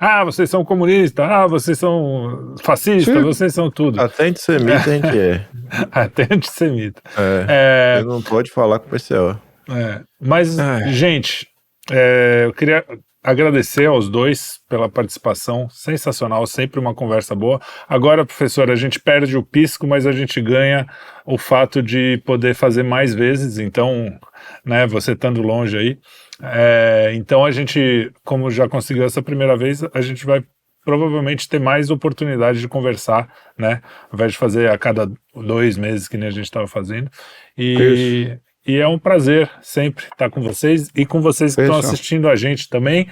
ah, vocês são comunistas, ah, vocês são fascistas, sim, vocês são tudo. Até antissemita a gente é. Até antissemita. Você não pode falar com o pessoal. Mas, gente, eu queria agradecer aos dois pela participação, sensacional, sempre uma conversa boa. Agora, professor, a gente perde o pisco, mas a gente ganha o fato de poder fazer mais vezes, então, né, você estando longe aí. Então a gente, como já conseguiu essa primeira vez, a gente vai provavelmente ter mais oportunidade de conversar, né, ao invés de fazer a cada 2 meses que nem a gente estava fazendo. E é um prazer sempre estar com vocês e com vocês que estão assistindo a gente também.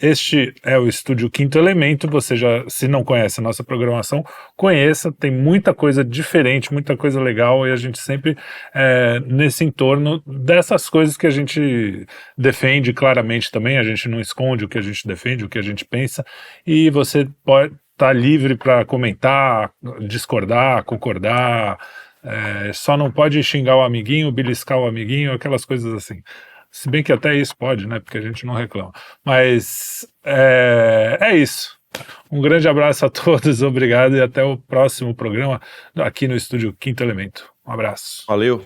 Este é o Estúdio Quinto Elemento. Você já, se não conhece a nossa programação, conheça. Tem muita coisa diferente, muita coisa legal e a gente sempre nesse entorno dessas coisas que a gente defende claramente também. A gente não esconde o que a gente defende, o que a gente pensa. E você pode estar livre para comentar, discordar, concordar. Só não pode xingar o amiguinho, beliscar o amiguinho, aquelas coisas assim. Se bem que até isso pode, né? Porque a gente não reclama. Mas é isso. Um grande abraço a todos, obrigado e até o próximo programa aqui no Estúdio Quinto Elemento. Um abraço. Valeu.